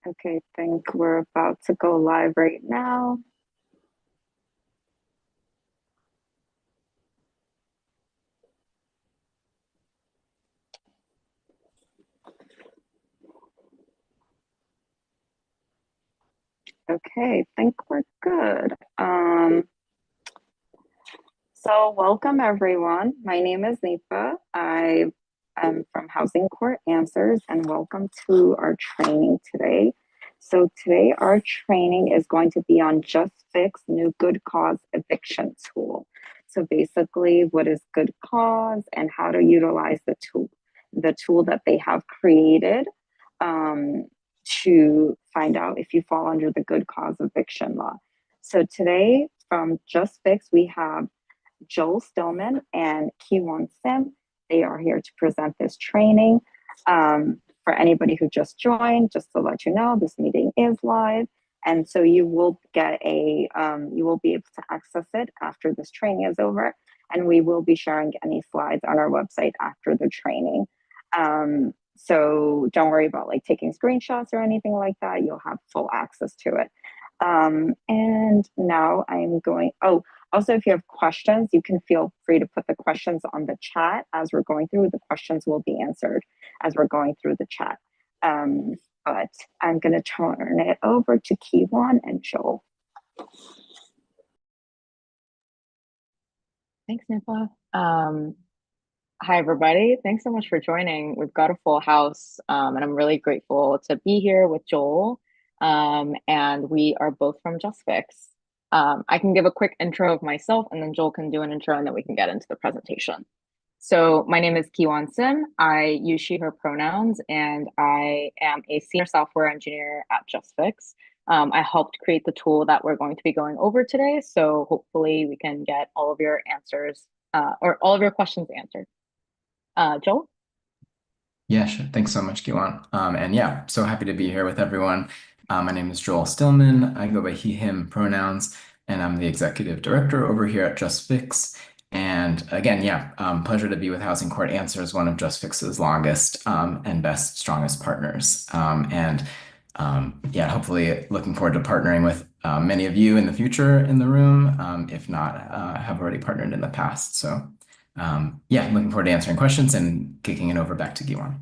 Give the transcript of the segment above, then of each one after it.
Okay, I think we're about to go live right now. Okay, I think we're good. So welcome everyone. My name is Nifa. I am from Housing Court Answers and welcome to our training today. So today our training is going to be on Justfix new good cause eviction tool. So basically what is good cause and how to utilize the tool that they have created um, to find out if you fall under the good cause eviction law. So today from Justfix we have Joel Stillman and Kiwon Sim. They are here to present this training. For anybody who just joined, just to let you know, this meeting is live. And so you will get you will be able to access it after this training is over. And we will be sharing any slides on our website after the training. So don't worry about like taking screenshots or anything like that. You'll have full access to it. And now I'm going, oh, also, if you have questions, you can feel free to put the questions on the chat as we're going through. The questions will be answered as we're going through the chat. But I'm going to turn it over to Kiwan and Joel. Thanks, Nipa. Hi, everybody. Thanks so much for joining. We've got a full house, and I'm really grateful to be here with Joel. And we are both from Justfix. I can give a quick intro of myself, and then Joel can do an intro, and then we can get into the presentation. So my name is Kiwan Sim. I use she, her pronouns, and I am a senior software engineer at Justfix. I helped create the tool that we're going to be going over today. So hopefully we can get all of your answers or all of your questions answered. Joel? Yeah, sure. Thanks so much, Kiwan. And yeah, so happy to be here with everyone. My name is Joel Stillman. I go by he, him pronouns, and I'm the executive director over here at Justfix. And again, yeah, pleasure to be with Housing Court Answers, one of Justfix's longest and best, strongest partners. Yeah, hopefully looking forward to partnering with many of you in the future in the room, if not have already partnered in the past. So yeah, looking forward to answering questions and kicking it over back to Giwan.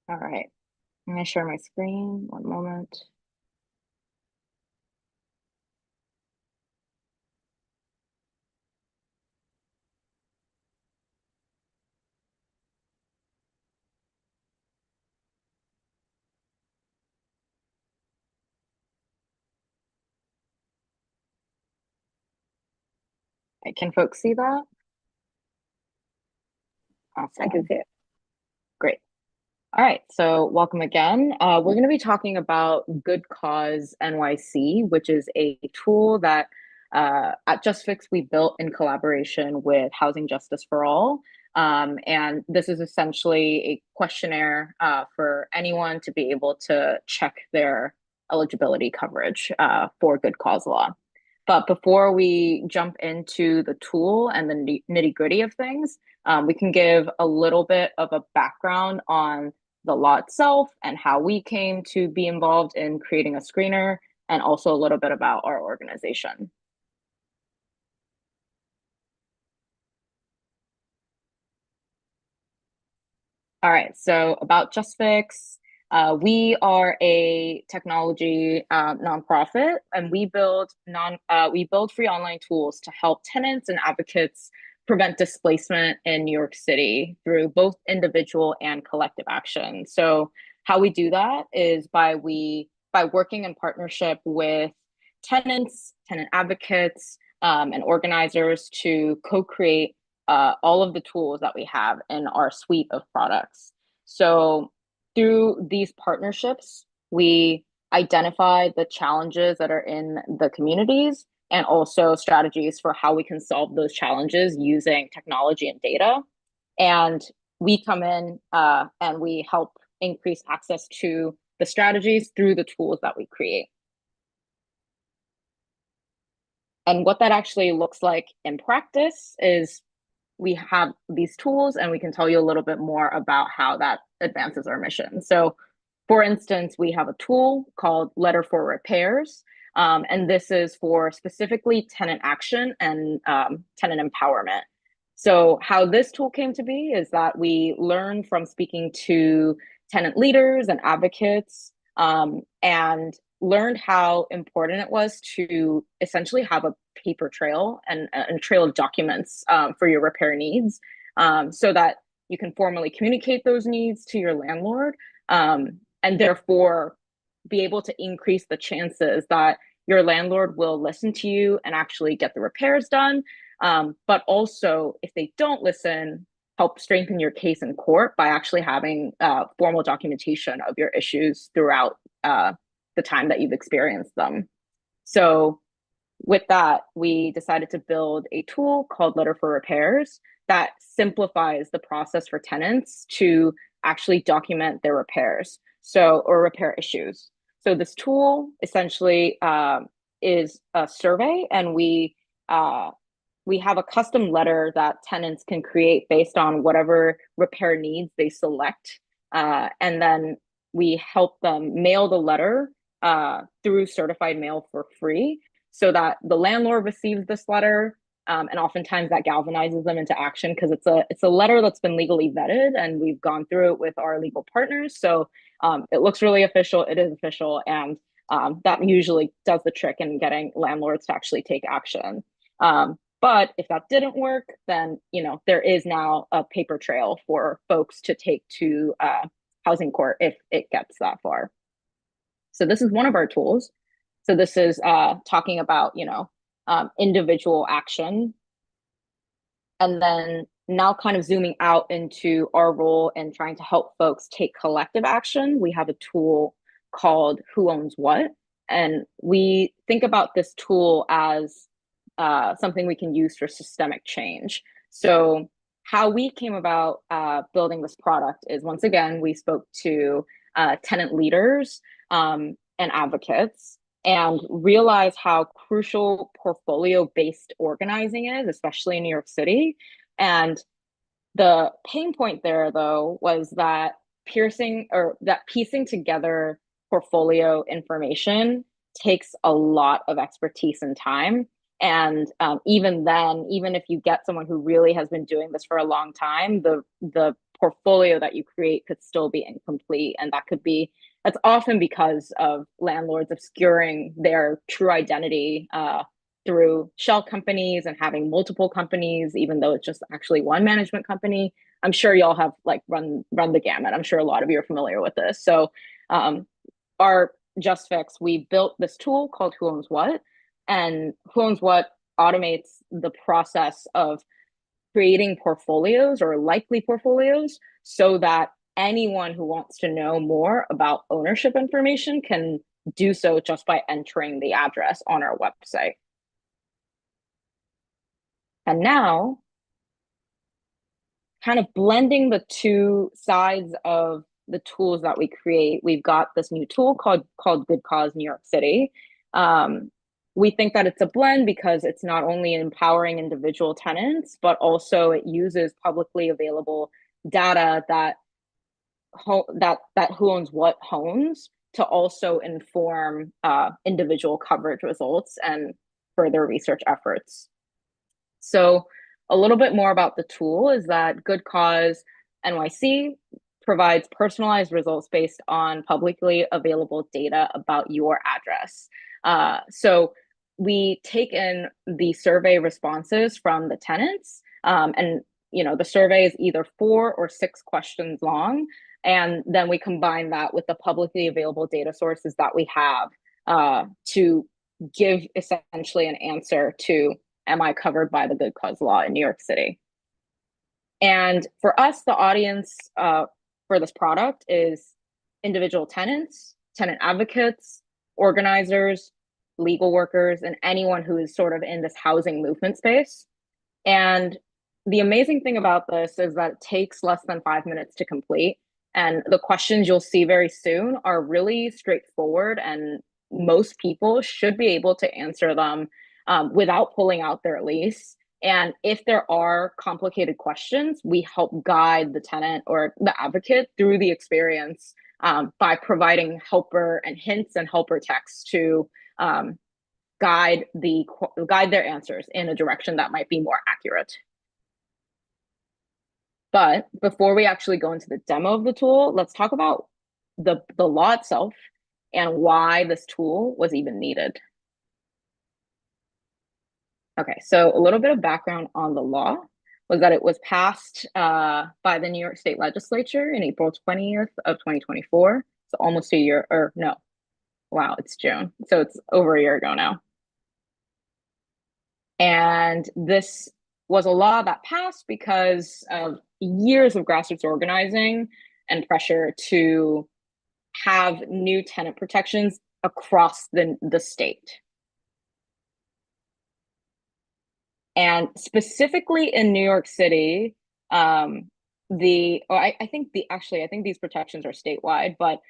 All right. I'm going to share my screen. One moment. Can folks see that? Awesome. I can see it. Great. All right, so welcome again. We're going to be talking about Good Cause NYC, which is a tool that at Justfix we built in collaboration with Housing Justice for All. And this is essentially a questionnaire for anyone to be able to check their eligibility coverage for good cause law. But before we jump into the tool and the nitty gritty of things, we can give a little bit of a background on the law itself and how we came to be involved in creating a screener, and also a little bit about our organization. All right, so about Justfix. We are a technology nonprofit, and we build free online tools to help tenants and advocates prevent displacement in New York City through both individual and collective action. So how we do that is by working in partnership with tenants, tenant advocates, and organizers to co-create all of the tools that we have in our suite of products. So through these partnerships, we identify the challenges that are in the communities and also strategies for how we can solve those challenges using technology and data. And we come in and we help increase access to the strategies through the tools that we create. And what that actually looks like in practice is we have these tools and we can tell you a little bit more about how that advances our mission. So For instance, we have a tool called Letter for Repairs, and this is for specifically tenant action and tenant empowerment. So how this tool came to be is that we learned from speaking to tenant leaders and advocates, and learned how important it was to essentially have a paper trail and a trail of documents for your repair needs, so that you can formally communicate those needs to your landlord, and therefore be able to increase the chances that your landlord will listen to you and actually get the repairs done. But also, if they don't listen, help strengthen your case in court by actually having formal documentation of your issues throughout the time that you've experienced them. So with that, we decided to build a tool called Letter for Repairs that simplifies the process for tenants to actually document their repairs, or repair issues. So this tool essentially is a survey, and we have a custom letter that tenants can create based on whatever repair needs they select, and then we help them mail the letter through certified mail for free, so that the landlord receives this letter, and oftentimes that galvanizes them into action because it's a letter that's been legally vetted, and we've gone through it with our legal partners. So it looks really official. It is official, and that usually does the trick in getting landlords to actually take action. But if that didn't work, then there is now a paper trail for folks to take to housing court if it gets that far. So this is one of our tools. So this is talking about individual action, and then now kind of zooming out into our role and trying to help folks take collective action. We have a tool called Who Owns What, and we think about this tool as something we can use for systemic change. So how we came about building this product is, once again, we spoke to tenant leaders and advocates, and realize how crucial portfolio-based organizing is, especially in New York City. And the pain point there, though, was that piecing together portfolio information takes a lot of expertise and time. And even then, even if you get someone who really has been doing this for a long time, the portfolio that you create could still be incomplete. And that's often because of landlords obscuring their true identity through shell companies and having multiple companies, even though it's just actually one management company. I'm sure y'all have run the gamut. I'm sure a lot of you are familiar with this. So our Justfix, we built this tool called Who Owns What, and Who Owns What automates the process of creating portfolios or likely portfolios, so that anyone who wants to know more about ownership information can do so just by entering the address on our website. And now, kind of blending the two sides of the tools that we create, we've got this new tool called Good Cause New York City. We think that it's a blend because it's not only empowering individual tenants, but also it uses publicly available data that Who Owns What homes to also inform individual coverage results and further research efforts. So a little bit more about the tool is that Good Cause NYC provides personalized results based on publicly available data about your address. So we take in the survey responses from the tenants, and the survey is either 4 or 6 questions long, and then we combine that with the publicly available data sources that we have to give essentially an answer to, am I covered by the Good Cause law in New York City? And for us, the audience for this product is individual tenants, tenant advocates, organizers, legal workers, and anyone who is sort of in this housing movement space. And the amazing thing about this is that it takes less than 5 minutes to complete. And the questions you'll see very soon are really straightforward, and most people should be able to answer them without pulling out their lease. And if there are complicated questions, we help guide the tenant or the advocate through the experience by providing helper and hints and helper text to guide their answers in a direction that might be more accurate. But before we actually go into the demo of the tool, let's talk about the law itself and why this tool was even needed. Okay, so a little bit of background on the law was that it was passed by the New York State Legislature in April 20th of 2024. So almost a year, or no, wow, it's June. So it's over a year ago now. And this was a law that passed because of years of grassroots organizing and pressure to have new tenant protections across the state. And specifically in New York City, I think these protections are statewide, but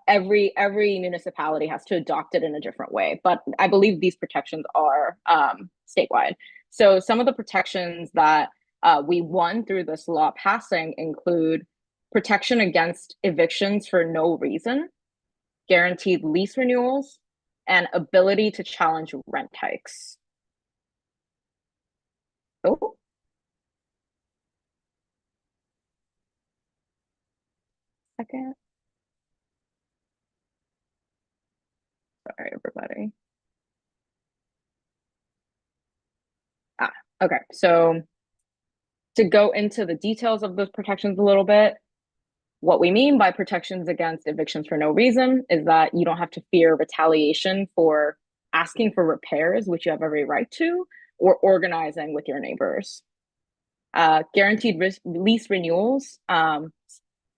every municipality has to adopt it in a different way. But I believe these protections are statewide. So some of the protections that we won through this law passing include protection against evictions for no reason, guaranteed lease renewals, and ability to challenge rent hikes. Oh. Second. Sorry, everybody. Okay, so to go into the details of those protections a little bit, what we mean by protections against evictions for no reason is that you don't have to fear retaliation for asking for repairs, which you have every right to, or organizing with your neighbors. Guaranteed lease renewals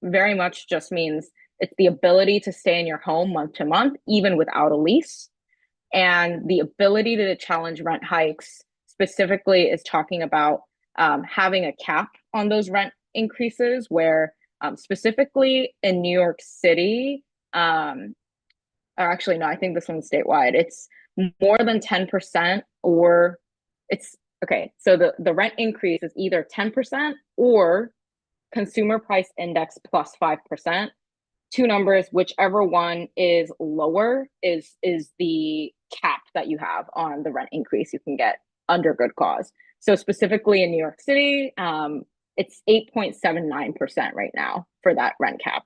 very much just means it's the ability to stay in your home month to month, even without a lease. And the ability to challenge rent hikes specifically is talking about having a cap on those rent increases where specifically in New York City, or actually, no, I think this one's statewide. It's more than 10% or it's, okay, so the rent increase is either 10% or consumer price index plus 5%. Two numbers, whichever one is lower is the cap that you have on the rent increase you can get under good cause. So specifically in New York City, it's 8.79% right now for that rent cap.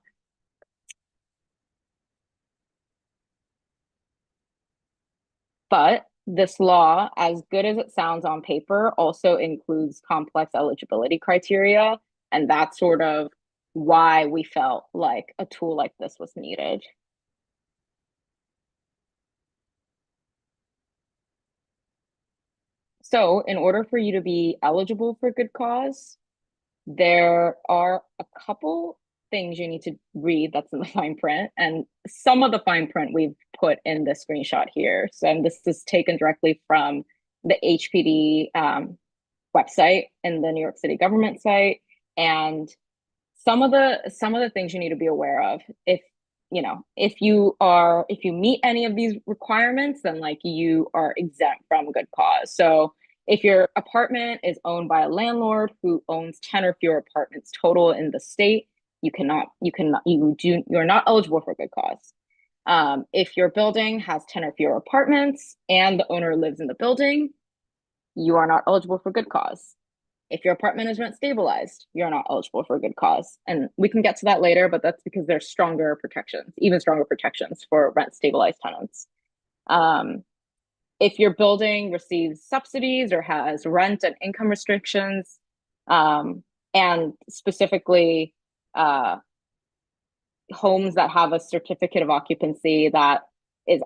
But this law, as good as it sounds on paper, also includes complex eligibility criteria. And that's sort of why we felt like a tool like this was needed. So in order for you to be eligible for good cause, there are a couple things you need to read that's in the fine print, and some of the fine print we've put in the screenshot here. So and this is taken directly from the HPD website and the New York City government site. And some of the things you need to be aware of, if you meet any of these requirements, then like you are exempt from good cause. So if your apartment is owned by a landlord who owns 10 or fewer apartments total in the state, you're not eligible for good cause. If your building has 10 or fewer apartments and the owner lives in the building, you are not eligible for good cause. If your apartment is rent stabilized, you're not eligible for a good cause. And we can get to that later, but that's because there's stronger protections, even stronger protections for rent stabilized tenants. If your building receives subsidies or has rent and income restrictions, and specifically homes that have a certificate of occupancy that is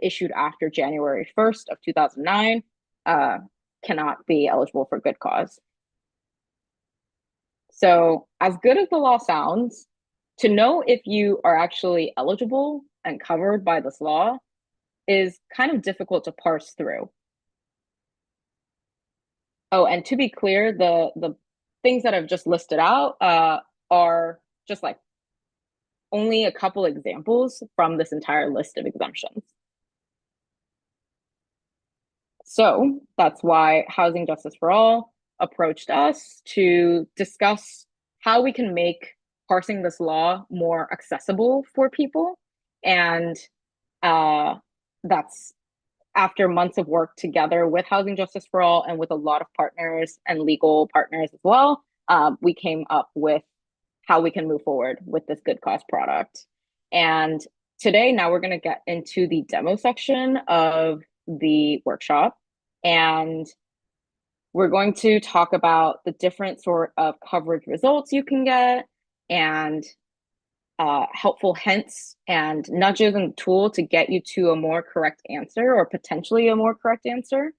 issued after January 1st of 2009, cannot be eligible for good cause. So as good as the law sounds, to know if you are actually eligible and covered by this law is kind of difficult to parse through. Oh, and to be clear, the things that I've just listed out are just like only a couple examples from this entire list of exemptions. So that's why Housing Justice for All approached us to discuss how we can make parsing this law more accessible for people. And that's after months of work together with Housing Justice for All and with a lot of partners and legal partners as well, we came up with how we can move forward with this good cause product. And today, now we're going to get into the demo section of the workshop. And we're going to talk about the different sort of coverage results you can get and helpful hints and nudges in the tool to get you to a more correct answer or potentially a more correct answer,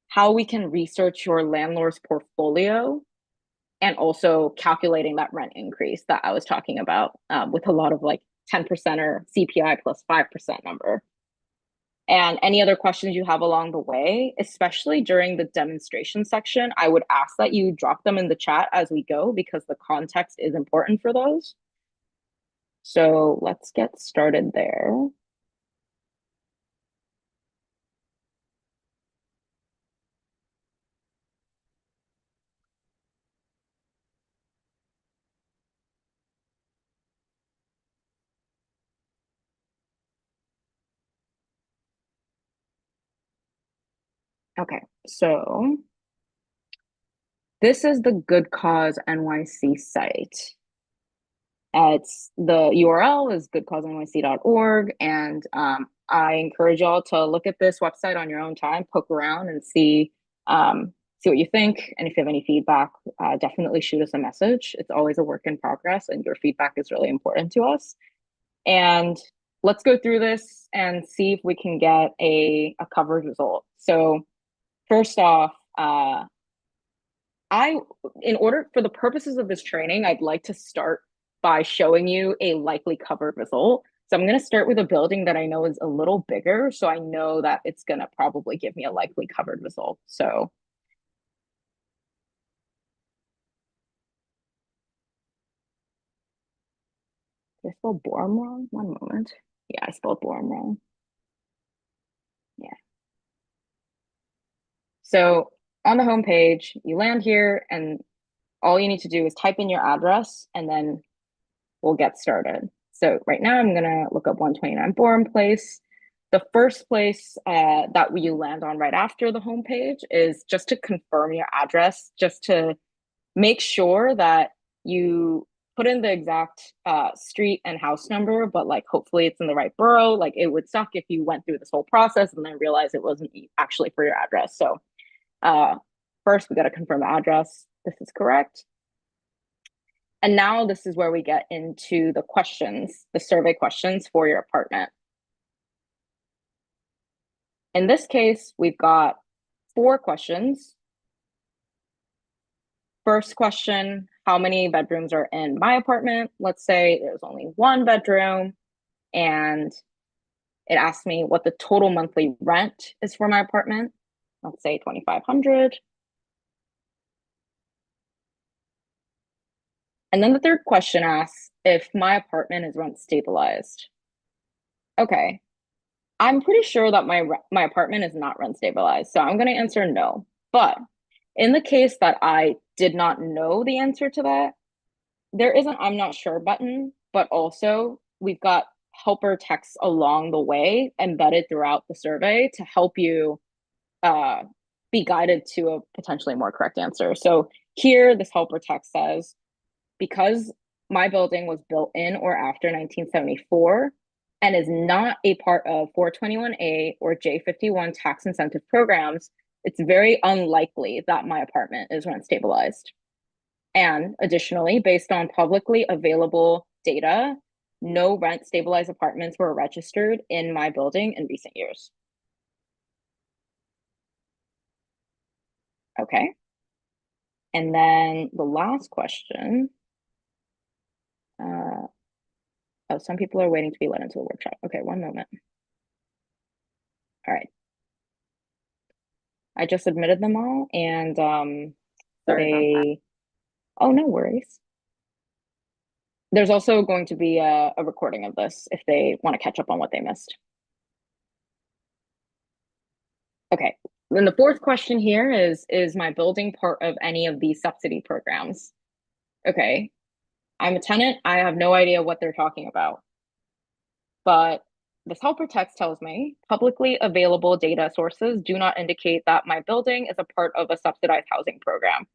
how we can research your landlord's portfolio, and also calculating that rent increase that I was talking about with a lot of like 10% or CPI plus 5% number. And any other questions you have along the way, especially during the demonstration section, I would ask that you drop them in the chat as we go because the context is important for those. So let's get started there. Okay, so this is the Good Cause NYC site. It's the URL is goodcausenyc.org, and I encourage y'all to look at this website on your own time, poke around, and see what you think. And if you have any feedback, definitely shoot us a message. It's always a work in progress, and your feedback is really important to us. And let's go through this and see if we can get a coverage result. So first off, in order for the purposes of this training, I'd like to start by showing you a likely covered result. So I'm going to start with a building that I know is a little bigger, so I know that it's going to probably give me a likely covered result. So did I spell Borum wrong? One moment. Yeah, I spelled Borum wrong. Yeah. So on the home page, you land here, and all you need to do is type in your address, and then we'll get started. So right now I'm gonna look up 129 Borum Place. The first place that you land on right after the homepage is just to confirm your address, just to make sure that you put in the exact street and house number, but like hopefully it's in the right borough. Like it would suck if you went through this whole process and then realized it wasn't actually for your address. So first we got to confirm the address. This is correct. And now this is where we get into the questions, the survey questions for your apartment. In this case, we've got 4 questions. First question, how many bedrooms are in my apartment? Let's say there's only 1 bedroom, and it asks me what the total monthly rent is for my apartment. Let's say $2,500. And then the third question asks if my apartment is rent stabilized. Okay, I'm pretty sure that my apartment is not rent stabilized, so I'm going to answer no. But in the case that I did not know the answer to that, there is an I'm not sure button, but also we've got helper texts along the way embedded throughout the survey to help you be guided to a potentially more correct answer. So here, this helper text says, because my building was built in or after 1974 and is not a part of 421A or J51 tax incentive programs, it's very unlikely that my apartment is rent stabilized. And additionally, based on publicly available data, no rent stabilized apartments were registered in my building in recent years. Okay. And then the last question. Oh, some people are waiting to be let into the workshop. Okay, one moment. All right. I just admitted them all, and oh, no worries. There's also going to be a recording of this if they want to catch up on what they missed. Okay, then the fourth question here is my building part of any of these subsidy programs? Okay, I'm a tenant. I have no idea what they're talking about. But this helper text tells me publicly available data sources do not indicate that my building is a part of a subsidized housing program.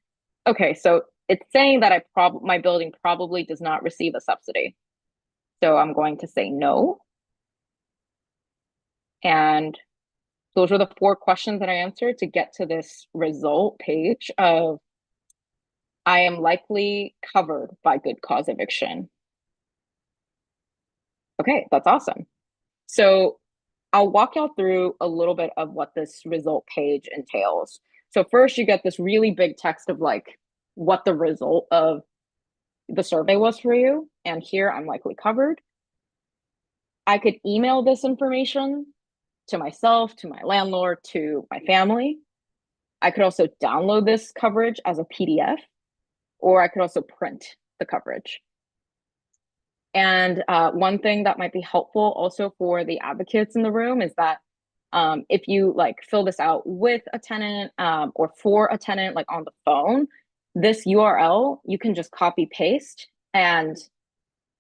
Okay, so it's saying that my building probably does not receive a subsidy. So I'm going to say no. And those were the 4 questions that I answered to get to this result page of I am likely covered by good cause eviction. Okay, that's awesome. So I'll walk y'all through a little bit of what this result page entails. So first you get this really big text of like what the result of the survey was for you. And here I'm likely covered. I could email this information to myself, to my landlord, to my family. I could also download this coverage as a PDF, or I could also print the coverage. And one thing that might be helpful also for the advocates in the room is that if you like fill this out with a tenant or for a tenant, like on the phone, this URL, you can just copy paste, and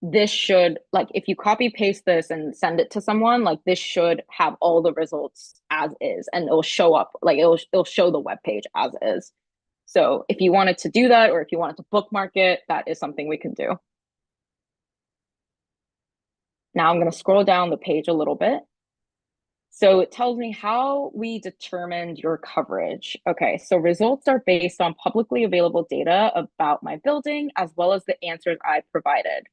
this should, like, if you copy paste this and send it to someone, like this should have all the results as is, and it'll show up, like it'll show the web page as is. So if you wanted to do that, or if you wanted to bookmark it, that is something we can do. Now I'm going to scroll down the page a little bit. So it tells me how we determined your coverage. Okay, so results are based on publicly available data about my building, as well as the answers I provided.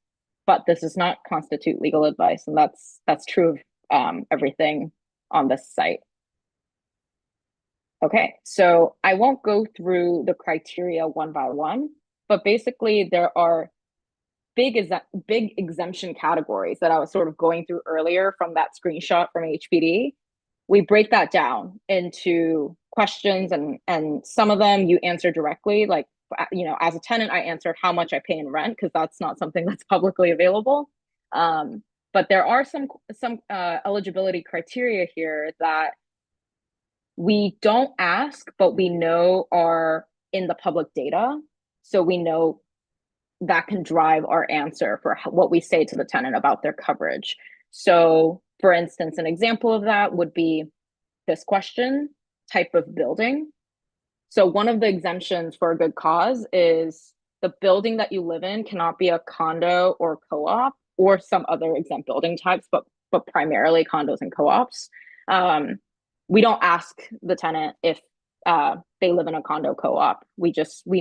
But this does not constitute legal advice, and that's true of everything on this site. Okay, so I won't go through the criteria one by one, but basically there are big exemption categories that I was sort of going through earlier from that screenshot from HPD. We break that down into questions, and some of them you answer directly, like, you know, as a tenant, I answered how much I pay in rent because that's not something that's publicly available. But there are some eligibility criteria here that we don't ask, but we know are in the public data. So we know that can drive our answer for what we say to the tenant about their coverage. So for instance, an example of that would be this question, type of building. So one of the exemptions for a good cause is the building that you live in cannot be a condo or co-op or some other exempt building types, but primarily condos and co-ops. We don't ask the tenant if they live in a condo co-op. We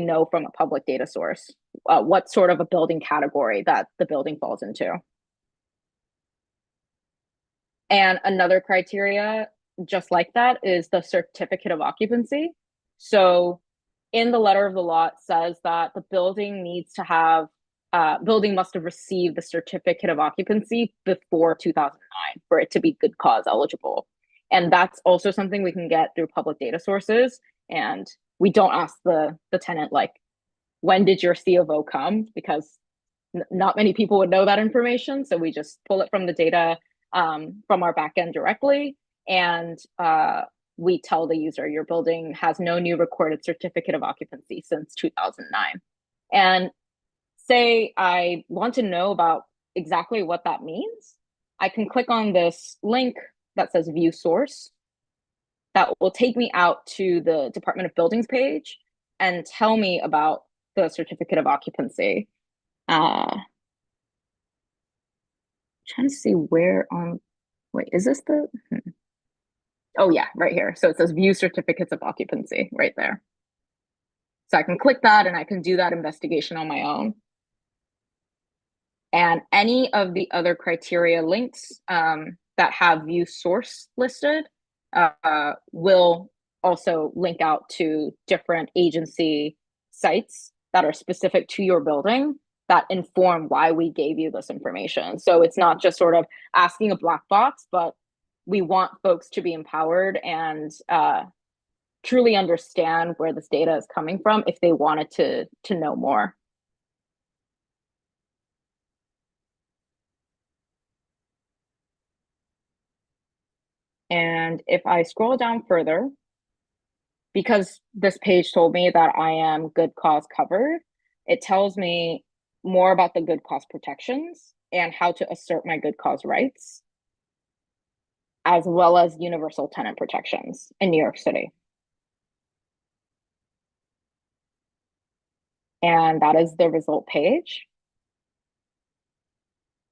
know from a public data source what sort of a building category that the building falls into. And another criteria just like that is the certificate of occupancy. So in the letter of the law, it says that the building needs to have, building must have received the certificate of occupancy before 2009 for it to be good cause eligible. And that's also something we can get through public data sources. And we don't ask the tenant, like, when did your C of O come? Because not many people would know that information. So we just pull it from the data from our backend directly. And we tell the user your building has no new recorded certificate of occupancy since 2009. And say I want to know about exactly what that means, I can click on this link that says view source. That will take me out to the Department of Buildings page and tell me about the certificate of occupancy. Trying to see where on, wait, is this the, oh yeah, right here. So it says view certificates of occupancy right there. So I can click that and I can do that investigation on my own. And any of the other criteria links that have view source listed will also link out to different agency sites that are specific to your building that inform why we gave you this information. So it's not just sort of asking a black box, but we want folks to be empowered and truly understand where this data is coming from if they wanted to know more. And if I scroll down further, because this page told me that I am good cause covered, it tells me more about the good cause protections and how to assert my good cause rights, as well as universal tenant protections in New York City. And that is the result page.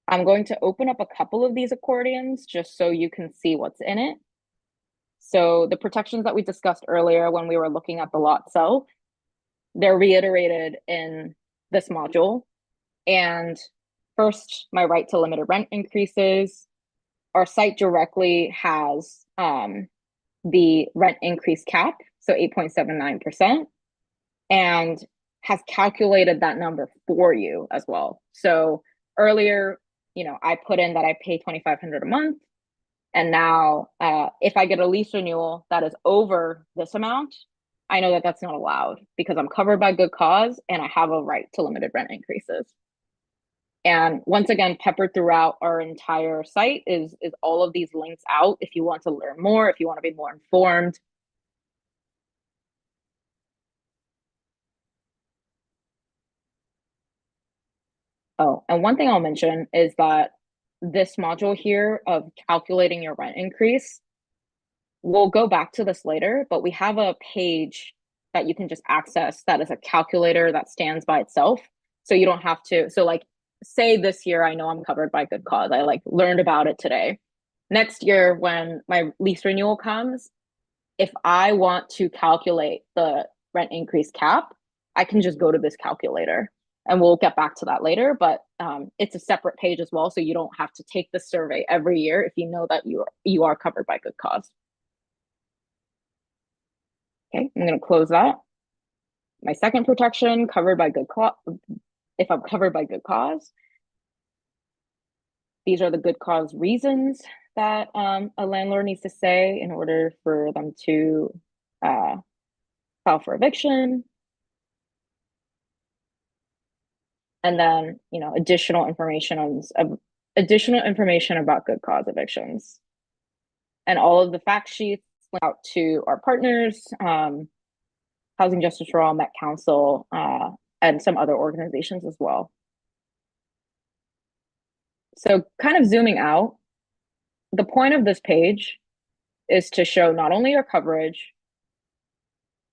I'm going to open up a couple of these accordions just so you can see what's in it. So the protections that we discussed earlier when we were looking at the lot itself, they're reiterated in this module. And first, my right to limited rent increases. Our site directly has the rent increase cap, so 8.79%, and has calculated that number for you as well. So earlier, I put in that I pay $2,500 a month. And now if I get a lease renewal that is over this amount, I know that that's not allowed because I'm covered by good cause and I have a right to limited rent increases. And once again, peppered throughout our entire site is all of these links out if you want to learn more, if you want to be more informed. Oh, and one thing I'll mention is that this module here of calculating your rent increase, we'll go back to this later, but we have a page that you can just access that is a calculator that stands by itself. So you don't have to, so like say this year, I know I'm covered by good cause. I like learned about it today. Next year, when my lease renewal comes, if I want to calculate the rent increase cap, I can just go to this calculator and we'll get back to that later, but it's a separate page as well. So you don't have to take the survey every year if you know that you are covered by good cause. Okay, I'm going to close that. My second protection, covered by good cause. If I'm covered by good cause, these are the good cause reasons that a landlord needs to say in order for them to file for eviction. And then, additional information about good cause evictions. And all of the fact sheets link out to our partners, Housing Justice for All, Met Council, and some other organizations as well. So kind of zooming out, the point of this page is to show not only your coverage,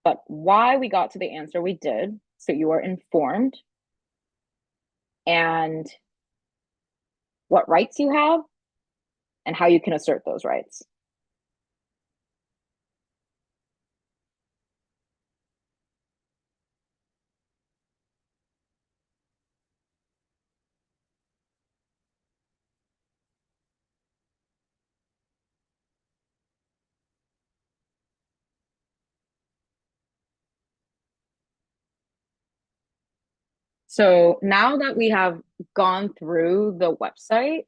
but why we got to the answer we did, so you are informed, and what rights you have, and how you can assert those rights. So now that we have gone through the website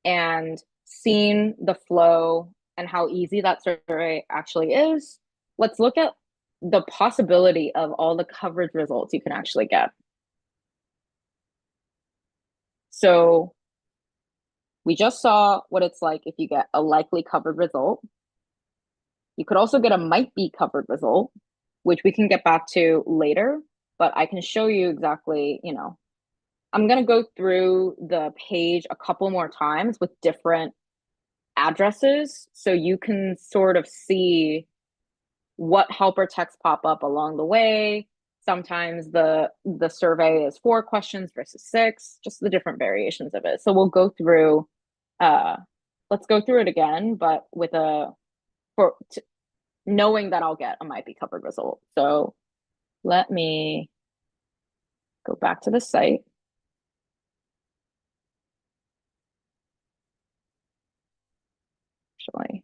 and seen the flow and how easy that survey actually is, let's look at the possibility of all the coverage results you can actually get. So we just saw what it's like if you get a likely covered result. You could also get a might be covered result, which we can get back to later, but I can show you exactly, I'm going to go through the page a couple more times with different addresses so you can sort of see what helper text pop up along the way. Sometimes the survey is 4 questions versus 6, just the different variations of it. So we'll go through, let's go through it again, but with knowing that I'll get a might be covered result. So let me go back to the site. Actually.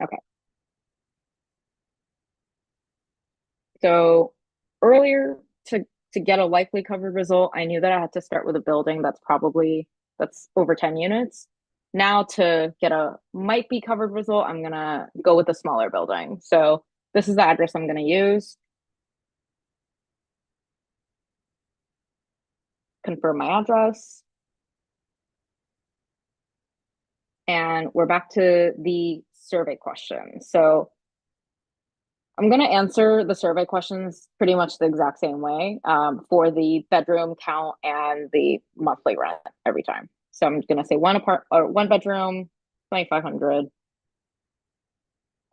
Okay. So earlier to get a likely covered result, I knew that I had to start with a building that's over 10 units. Now to get a might be covered result, I'm gonna go with a smaller building. So This is the address I'm going to use. Confirm my address. And we're back to the survey questions. So I'm going to answer the survey questions pretty much the exact same way for the bedroom count and the monthly rent every time. So I'm going to say one bedroom, 2,500.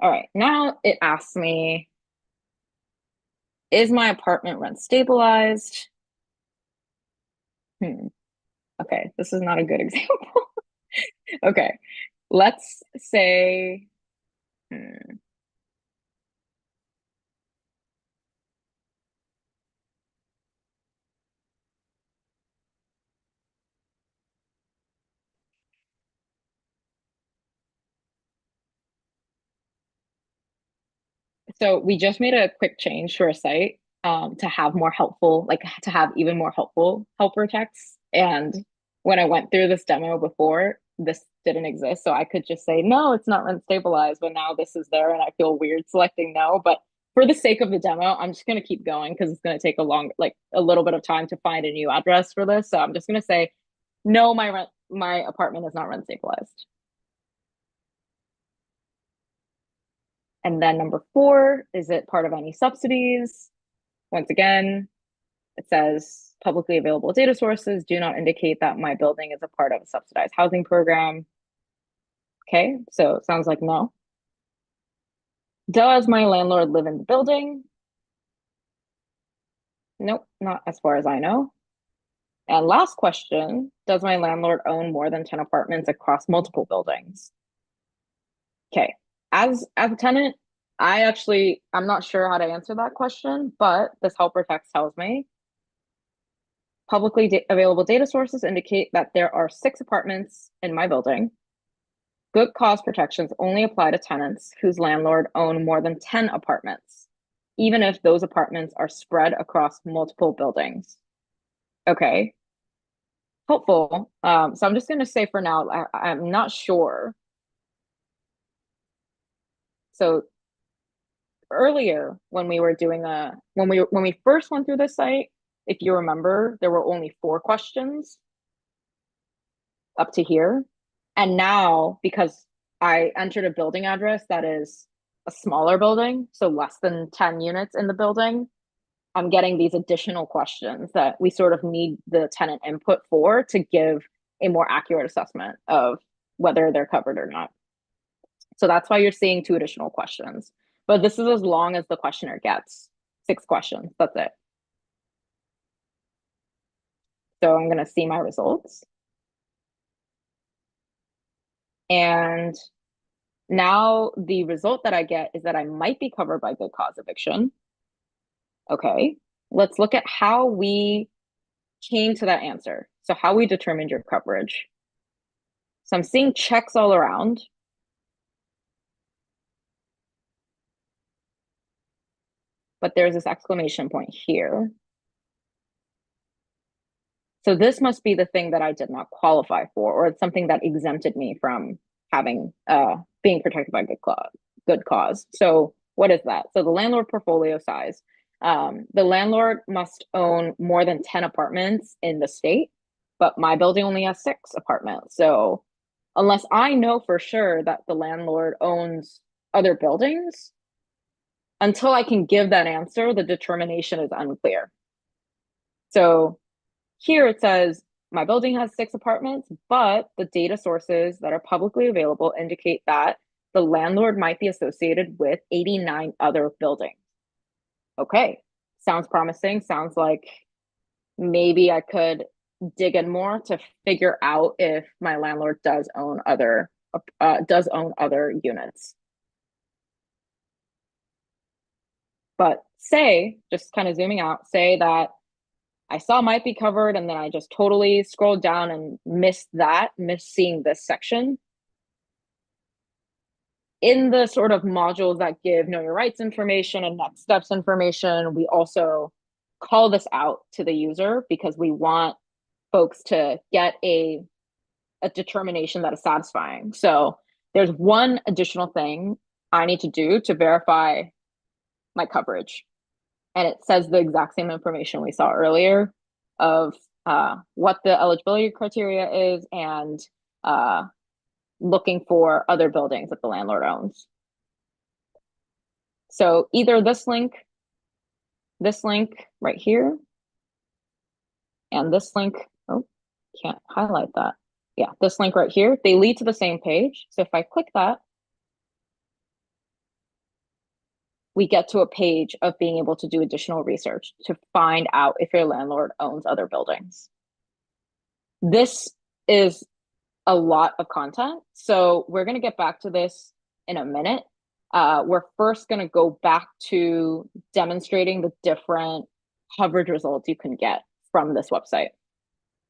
All right, now it asks me, is my apartment rent stabilized? Okay, this is not a good example. Okay, let's say, so we just made a quick change to our site to have more helpful, like to have even more helpful helper texts. And when I went through this demo before, this didn't exist. So I could just say, no, it's not rent stabilized, but now this is there and I feel weird selecting no. But for the sake of the demo, I'm just going to keep going because it's going to take a little bit of time to find a new address for this. So I'm just going to say, no, my apartment is not rent stabilized. And then number 4, is it part of any subsidies? Once again, it says publicly available data sources do not indicate that my building is a part of a subsidized housing program. Okay, so it sounds like no. Does my landlord live in the building? Nope, not as far as I know. And last question, does my landlord own more than 10 apartments across multiple buildings? Okay, as a tenant, I'm not sure how to answer that question, but this helper text tells me publicly available data sources indicate that there are 6 apartments in my building. Good cause protections only apply to tenants whose landlord own more than 10 apartments, even if those apartments are spread across multiple buildings. Okay, helpful. So I'm just going to say for now, I'm not sure. So earlier when we were doing when we first went through this site, if you remember, there were only 4 questions up to here. And now, because I entered a building address that is a smaller building, so less than 10 units in the building, I'm getting these additional questions that we sort of need the tenant input for to give a more accurate assessment of whether they're covered or not. So that's why you're seeing 2 additional questions. But this is as long as the questioner gets. 6 questions, that's it. So I'm going to see my results. And now the result that I get is that I might be covered by good cause eviction. Okay, let's look at how we came to that answer. So how we determined your coverage. So I'm seeing checks all around. But there's this exclamation point here. So this must be the thing that I did not qualify for, or it's something that exempted me from having being protected by good cause. So what is that? So the landlord portfolio size. The landlord must own more than 10 apartments in the state, but my building only has 6 apartments. So unless I know for sure that the landlord owns other buildings, until I can give that answer, the determination is unclear. So here it says, my building has 6 apartments, but the data sources that are publicly available indicate that the landlord might be associated with 89 other buildings. Okay, sounds promising. Sounds like maybe I could dig in more to figure out if my landlord does own other units. But say, just kind of zooming out, say that I saw might be covered and then I just totally scrolled down and missed seeing this section. In the sort of modules that give know your rights information and next steps information, we also call this out to the user because we want folks to get a determination that is satisfying. So there's one additional thing I need to do to verify my coverage. And it says the exact same information we saw earlier of what the eligibility criteria is and looking for other buildings that the landlord owns. So either this link right here, and this link, oh, can't highlight that. Yeah, this link right here, they lead to the same page. So if I click that, we get to a page of being able to do additional research to find out if your landlord owns other buildings. This is a lot of content, so we're going to get back to this in a minute. We're first going to go back to demonstrating the different coverage results you can get from this website.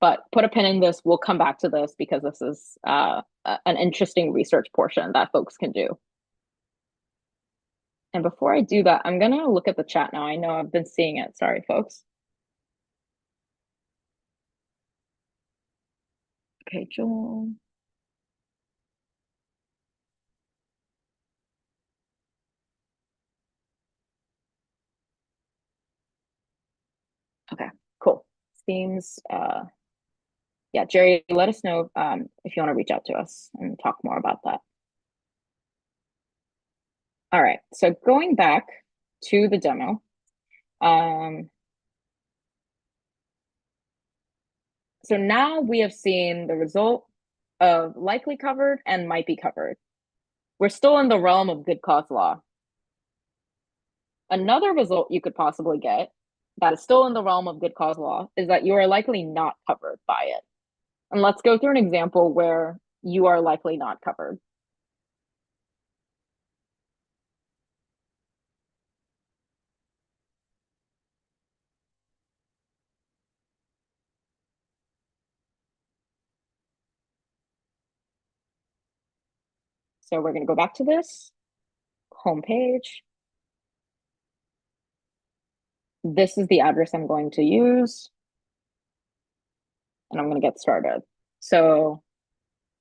But put a pin in this. We'll come back to this because this is an interesting research portion that folks can do. And before I do that, I'm going to look at the chat now. I know I've been seeing it. Sorry, folks. Okay, Joel. Okay, cool. Seems, yeah, Jerry, let us know if you want to reach out to us and talk more about that. All right, so going back to the demo. So now we have seen the result of likely covered and might be covered. We're still in the realm of good cause law. Another result you could possibly get that is still in the realm of good cause law is that you are likely not covered by it. And let's go through an example where you are likely not covered. So we're going to go back to this homepage. This is the address I'm going to use. And I'm going to get started. So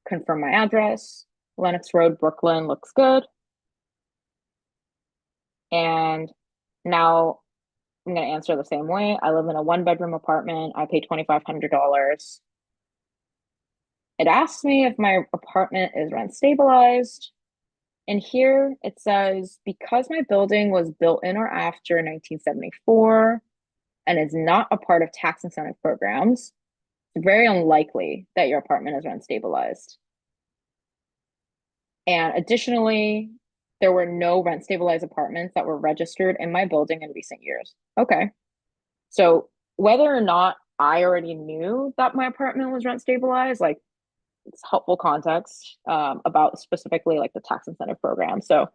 confirm my address. Lenox Road, Brooklyn looks good. And now I'm going to answer the same way. I live in a 1-bedroom apartment. I pay $2,500. It asks me if my apartment is rent stabilized. And here it says, because my building was built in or after 1974 and is not a part of tax incentive programs, it's very unlikely that your apartment is rent stabilized. And additionally, there were no rent stabilized apartments that were registered in my building in recent years. Okay. So whether or not I already knew that my apartment was rent stabilized, like, it's helpful context about specifically like the tax incentive program. So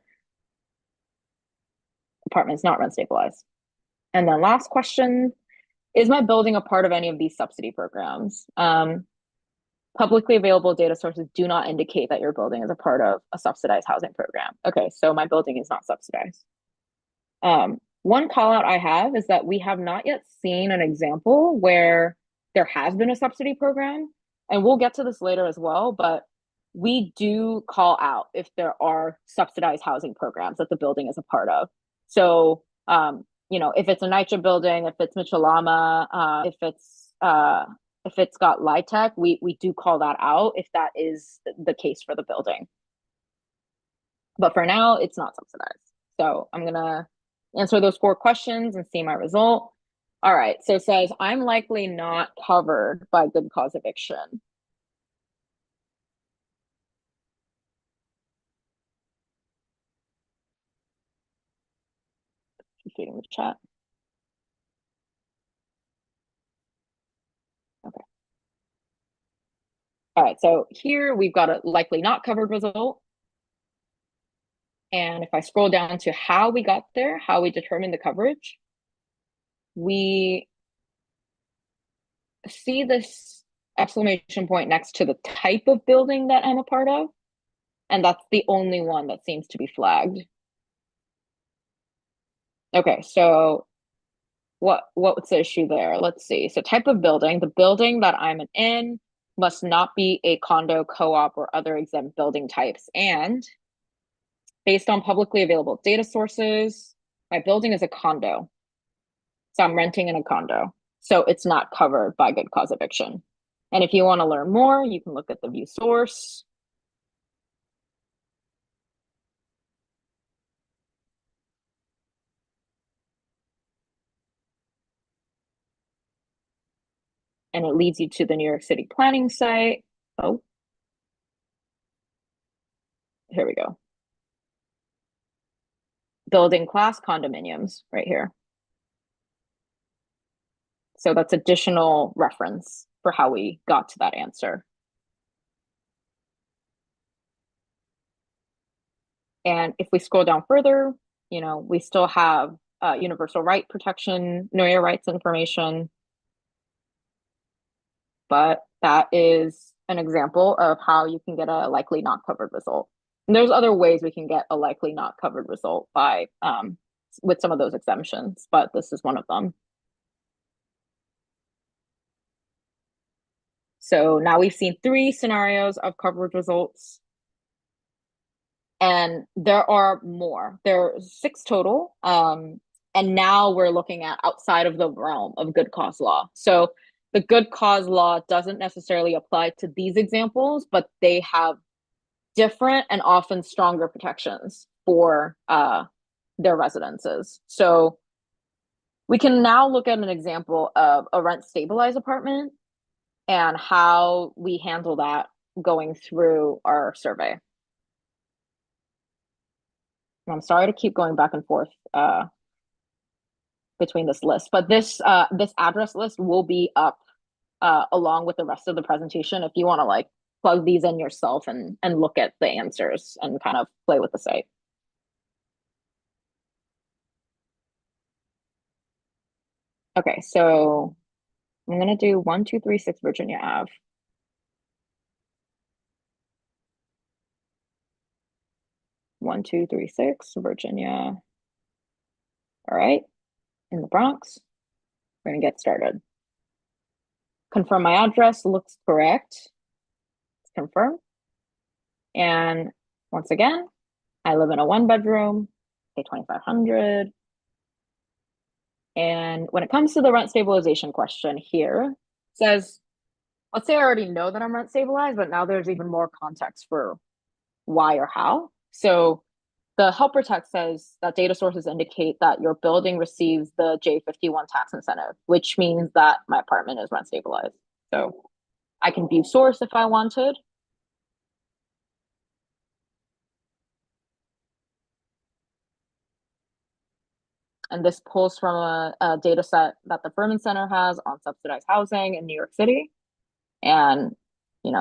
apartment's not rent stabilized. And then last question, is my building a part of any of these subsidy programs? Publicly available data sources do not indicate that your building is a part of a subsidized housing program. Okay, so my building is not subsidized. One call out I have is that we have not yet seen an example where there has been a subsidy program, and we'll get to this later as well, but we do call out if there are subsidized housing programs that the building is a part of. So, you know, if it's a NYCHA building, if it's Mitchell-Lama, if it's got LIHTC, we do call that out if that is the case for the building. But for now, it's not subsidized. So I'm gonna answer those 4 questions and see my result. All right, so it says, I'm likely not covered by good cause eviction. Just reading the chat. Okay. All right, so here we've got a likely not covered result. And if I scroll down to how we got there, how we determined the coverage, we see this exclamation point next to the type of building that I'm a part of. And that's the only one that seems to be flagged. Okay, so what's the issue there? Let's see. So type of building, the building that I'm in must not be a condo, co-op, or other exempt building types. And based on publicly available data sources, My building is a condo. So I'm renting in a condo. So it's not covered by good cause eviction. And if you want to learn more, you can look at the view source. And it leads you to the New York City planning site. Oh, here we go. Building class condominiums right here. So that's additional reference for how we got to that answer. And if we scroll down further, we still have universal right protection, know your rights information. But that is an example of how you can get a likely not covered result. And there's other ways we can get a likely not covered result by with some of those exemptions, but this is one of them. So now we've seen 3 scenarios of covered results. And there are more. There are 6 total. And now we're looking at outside of the realm of good cause law. So the good cause law doesn't necessarily apply to these examples, but they have different and often stronger protections for their residences. So we can now look at an example of a rent stabilized apartment and how we handle that going through our survey. And I'm sorry to keep going back and forth between this list, but this address list will be up along with the rest of the presentation if you want to like plug these in yourself and look at the answers and kind of play with the site. Okay, so I'm gonna do 1236 Virginia Ave. One, 2, 3, 6, Virginia. All right, in the Bronx. We're gonna get started. Confirm my address looks correct. Let's confirm. And once again, I live in a 1-bedroom, pay $2,500. And when it comes to the rent stabilization question here, it says, let's say I already know that I'm rent stabilized, but now there's even more context for why or how. So the helper text says that data sources indicate that your building receives the J51 tax incentive, which means that my apartment is rent stabilized. So I can view source if I wanted. And this pulls from a data set that the Furman Center has on subsidized housing in New York City. And,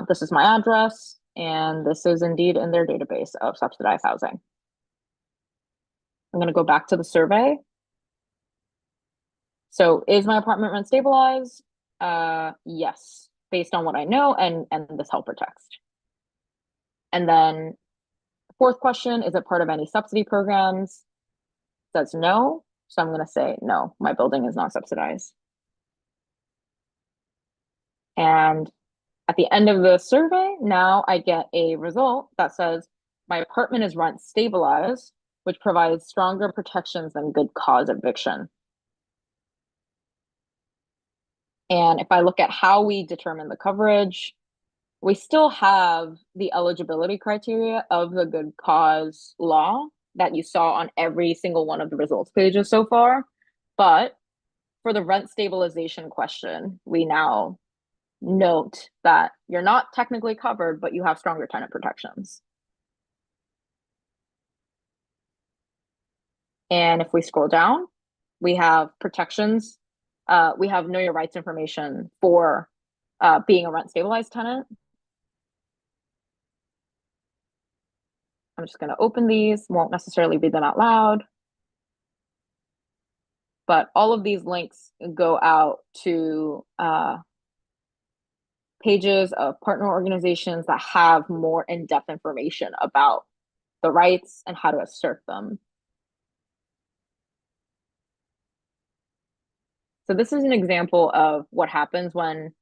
this is my address, and this is indeed in their database of subsidized housing. I'm going to go back to the survey. So is my apartment rent stabilized? Yes, based on what I know and this helper text. And then the 4th question, is it part of any subsidy programs? It says no. So I'm going to say no, my building is not subsidized. And at the end of the survey, now I get a result that says my apartment is rent stabilized, which provides stronger protections than good cause eviction. And if I look at how we determine the coverage, we still have the eligibility criteria of the good cause law that you saw on every single one of the results pages so far. But for the rent stabilization question, we now note that you're not technically covered, but you have stronger tenant protections. And if we scroll down, we have protections. We have know your rights information for being a rent stabilized tenant. I'm just going to open these, won't necessarily read them out loud. But all of these links go out to pages of partner organizations that have more in-depth information about the rights and how to assert them. So this is an example of what happens when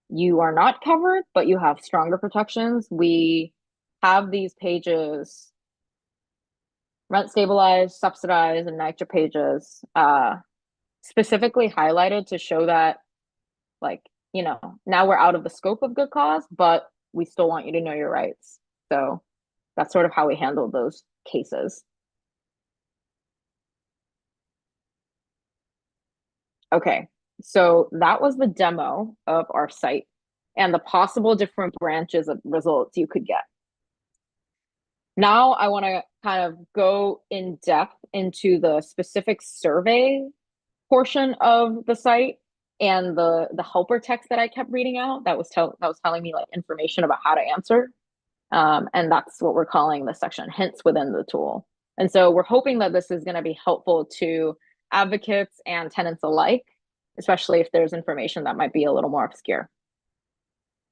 you are not covered, but you have stronger protections. We have these pages rent stabilized, subsidized, and NYCHA pages specifically highlighted to show that, like, now we're out of the scope of good cause, but we still want you to know your rights. So that's sort of how we handled those cases. Okay, so that was the demo of our site and the possible different branches of results you could get. Now I want to kind of go in depth into the specific survey portion of the site and the helper text that I kept reading out that was telling me like information about how to answer. And that's what we're calling the section hints within the tool. And so we're hoping that this is going to be helpful to advocates and tenants alike, especially if there's information that might be a little more obscure.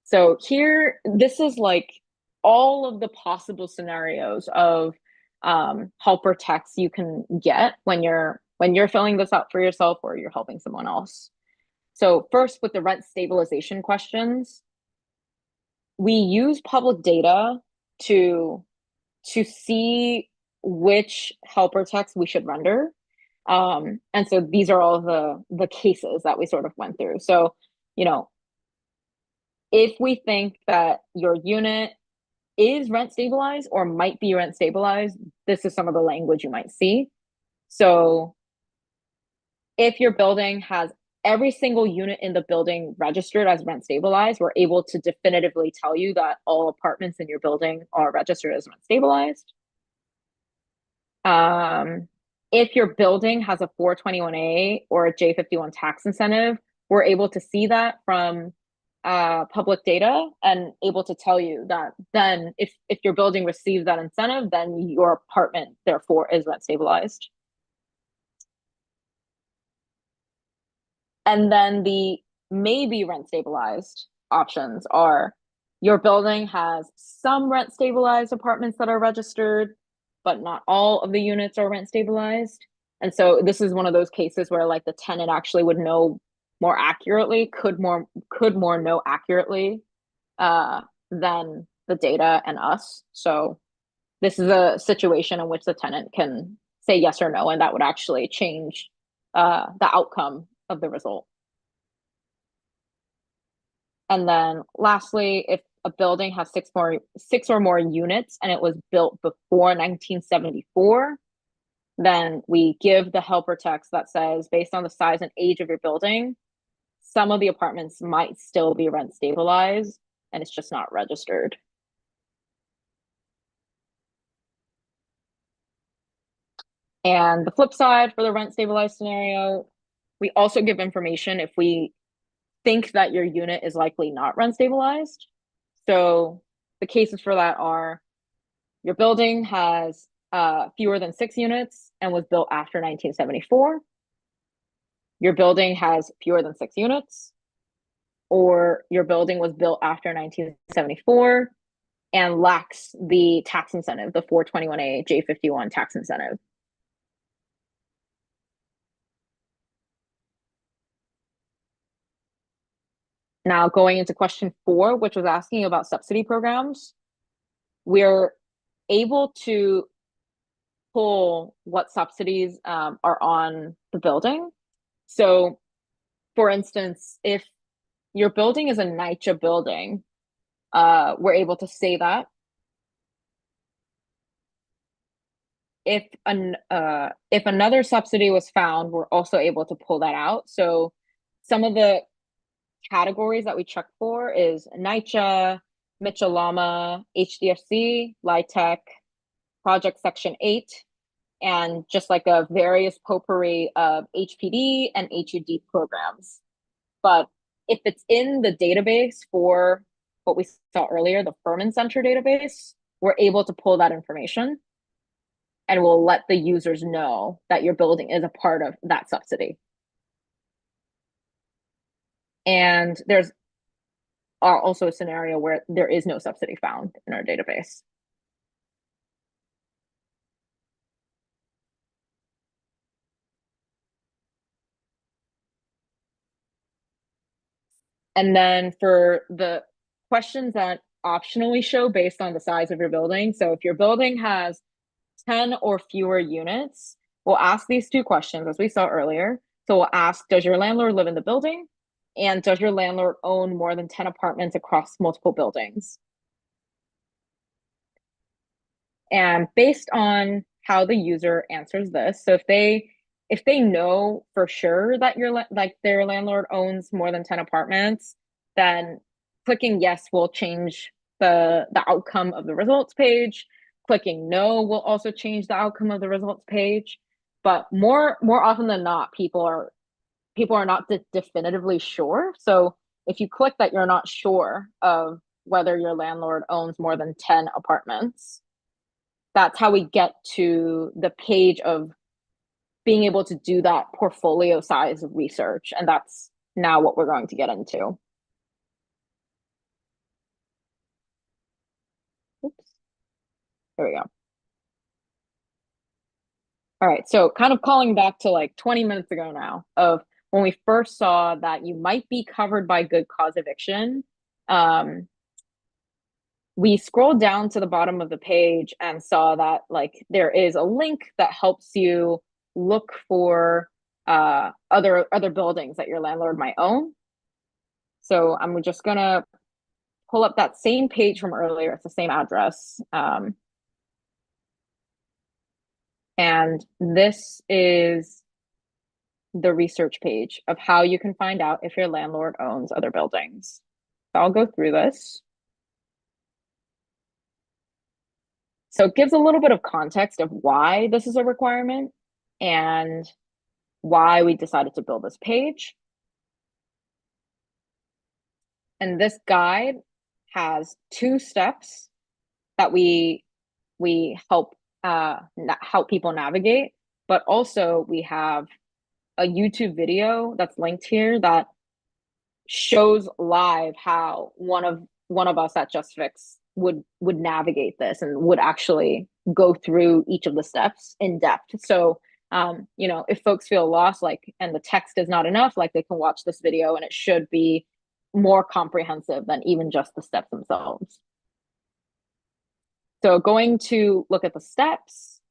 So here, this is like all of the possible scenarios of helper text you can get when you're filling this out for yourself or you're helping someone else. So first, with the rent stabilization questions, we use public data to see which helper text we should render. And so these are all the cases that we sort of went through. So, if we think that your unit is rent stabilized or might be rent stabilized, this is some of the language you might see. So if your building has every single unit in the building registered as rent stabilized, we're able to definitively tell you that all apartments in your building are registered as rent stabilized. If your building has a 421A or a J51 tax incentive, we're able to see that from public data and able to tell you that then if your building receives that incentive, then your apartment therefore is rent stabilized. And then the maybe rent stabilized options are your building has some rent stabilized apartments that are registered, but not all of the units are rent stabilized. And so this is one of those cases where like the tenant actually would know more accurately, could more know accurately than the data and us. So this is a situation in which the tenant can say yes or no, and that would actually change the outcome of the result. And then lastly, if a building has six or more units and it was built before 1974, then we give the helper text that says, based on the size and age of your building, some of the apartments might still be rent stabilized and it's just not registered. And the flip side for the rent stabilized scenario, we also give information if we think that your unit is likely not rent stabilized. So the cases for that are your building has fewer than 6 units and was built after 1974. Your building has fewer than 6 units, or your building was built after 1974 and lacks the tax incentive, the 421A J51 tax incentive. Now going into question 4, which was asking about subsidy programs, we're able to pull what subsidies are on the building. So for instance, if your building is a NYCHA building, we're able to say that. If another subsidy was found, we're also able to pull that out. So some of the categories that we check for is NYCHA, Mitchell-Lama, HDFC, LIHTC, Project Section 8, and just like a various potpourri of HPD and HUD programs. But if it's in the database for what we saw earlier, the Furman Center database, we're able to pull that information and we'll let the users know that your building is a part of that subsidy. And there's also a scenario where there is no subsidy found in our database. And then for the questions that optionally show based on the size of your building. So if your building has 10 or fewer units, we'll ask these two questions as we saw earlier. So we'll ask, does your landlord live in the building? And does your landlord own more than 10 apartments across multiple buildings? And based on how the user answers this, so if they know for sure that their landlord owns more than 10 apartments, then clicking yes will change the outcome of the results page. Clicking no will also change the outcome of the results page. But more often than not, people are not definitively sure. So if you click that you're not sure of whether your landlord owns more than 10 apartments, that's how we get to the page of being able to do that portfolio size of research. And that's now what we're going to get into. Oops. There we go. All right, so kind of calling back to like 20 minutes ago now of when we first saw that you might be covered by good cause eviction. We scrolled down to the bottom of the page and saw that like there is a link that helps you look for other buildings that your landlord might own. So I'm just gonna pull up that same page from earlier. It's the same address. And this is the research page of how you can find out if your landlord owns other buildings. So I'll go through this. So it gives a little bit of context of why this is a requirement and why we decided to build this page. And this guide has 2 steps that we help people navigate, but also we have a YouTube video that's linked here that shows live how one of us at Justfix would navigate this and would actually go through each of the steps in depth. So you know, if folks feel lost, like, and the text is not enough, like they can watch this video and it should be more comprehensive than even just the steps themselves. So going to look at the steps,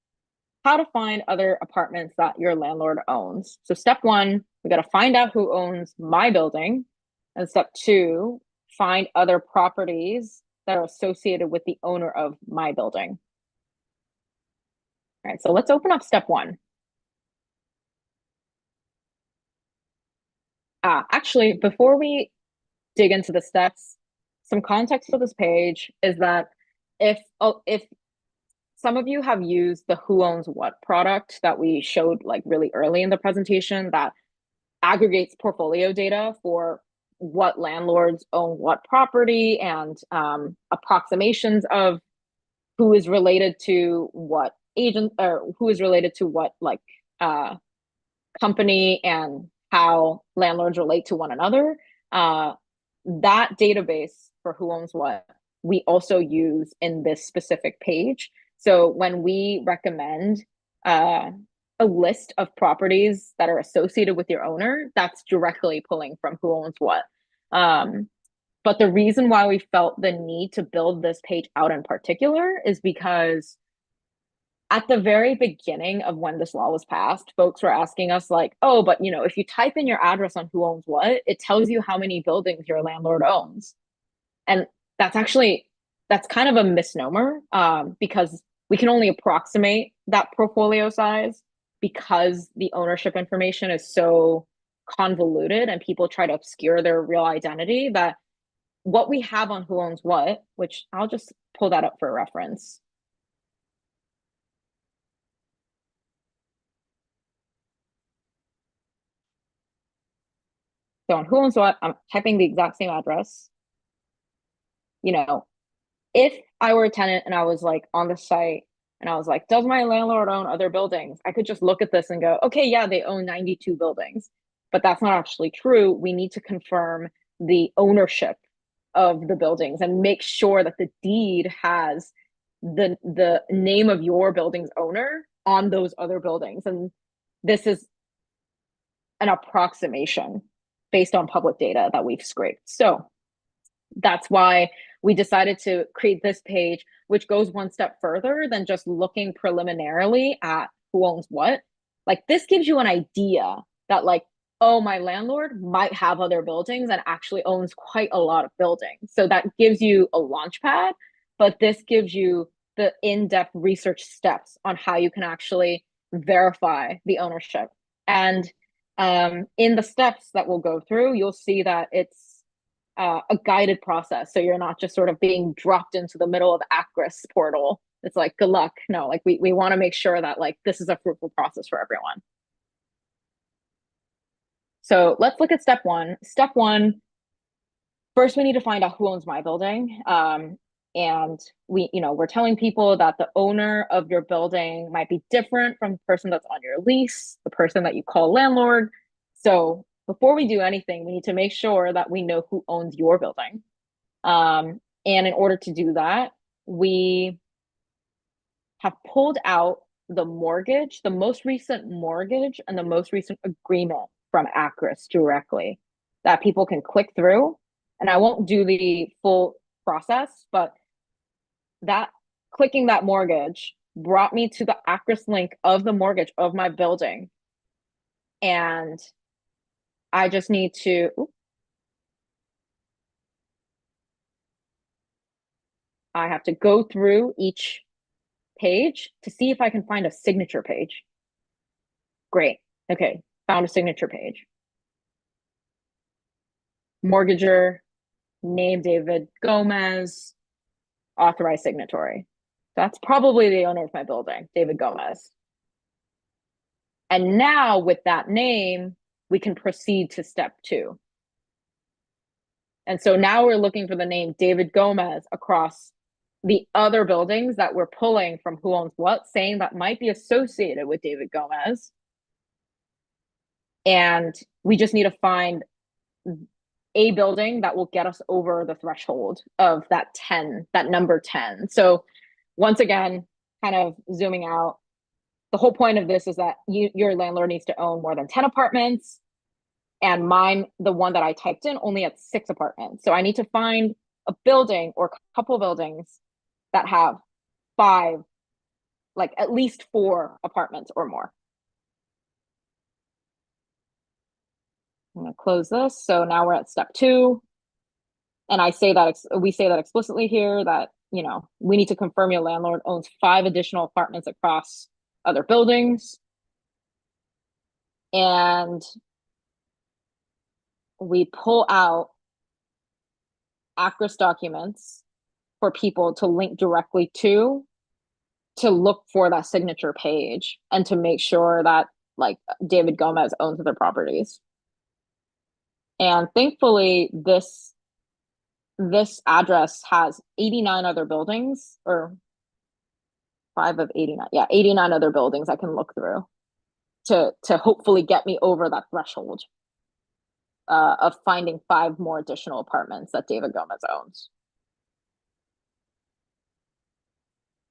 how to find other apartments that your landlord owns. So step 1, we got to find out who owns my building. And step 2, find other properties that are associated with the owner of my building. All right, so let's open up step 1. Actually, before we dig into the steps, some context for this page is that if some of you have used the Who Owns What product that we showed like really early in the presentation that aggregates portfolio data for what landlords own what property and approximations of who is related to what agent or who is related to what like company and how landlords relate to one another. That database for Who Owns What we also use in this specific page. So when we recommend a list of properties that are associated with your owner, that's directly pulling from Who Owns What. But the reason why we felt the need to build this page out in particular is because at the very beginning of when this law was passed, folks were asking us like, oh, but you know, if you type in your address on Who Owns What, it tells you how many buildings your landlord owns. And that's kind of a misnomer because we can only approximate that portfolio size because the ownership information is so convoluted and people try to obscure their real identity that what we have on Who Owns What, which I'll just pull that up for reference. So on Who Owns What, I'm typing the exact same address. You know, if I were a tenant and I was like on the site and I was like, does my landlord own other buildings? I could just look at this and go, okay, yeah, they own 92 buildings. But that's not actually true. We need to confirm the ownership of the buildings and make sure that the deed has the name of your building's owner on those other buildings. And this is an approximation based on public data that we've scraped. So that's why we decided to create this page, which goes one step further than just looking preliminarily at who owns what. Like this gives you an idea that like, oh, my landlord might have other buildings and actually owns quite a lot of buildings. So that gives you a launch pad, but this gives you the in-depth research steps on how you can actually verify the ownership. And in the steps that we'll go through, you'll see that it's a guided process. So you're not just sort of being dropped into the middle of Acris portal. It's like, good luck. No, like we want to make sure that like this is a fruitful process for everyone. So let's look at step one. Step one, first we need to find out who owns my building. And we're telling people that the owner of your building might be different from the person that's on your lease, the person that you call landlord. So before we do anything, we need to make sure that we know who owns your building. And in order to do that, we have pulled out the mortgage, the most recent mortgage and the most recent agreement from Acris directly that people can click through. And I won't do the full process, but that clicking that mortgage brought me to the Acris link of the mortgage of my building. And I just need to, I have to go through each page to see if I can find a signature page. Great. Okay, found a signature page. Mortgager, name David Gomez, authorized signatory. That's probably the owner of my building, David Gomez. And now with that name, we can proceed to step two. And so now we're looking for the name David Gomez across the other buildings that we're pulling from who owns what, saying that might be associated with David Gomez. And we just need to find a building that will get us over the threshold of that 10, that number 10. So once again, kind of zooming out, the whole point of this is that your landlord needs to own more than 10 apartments. And mine, the one that I typed in, only had 6 apartments. So I need to find a building or a couple buildings that have 5, like at least 4 apartments or more. I'm going to close this. So now we're at step 2. And we say that explicitly here that, we need to confirm your landlord owns 5 additional apartments across other buildings. And we pull out Acris documents for people to link directly to look for that signature page and to make sure that like David Gomez owns their properties. And thankfully, this address has 89 other buildings, or 5 of 89. Yeah, 89 other buildings I can look through to hopefully get me over that threshold of finding 5 more additional apartments that David Gomez owns.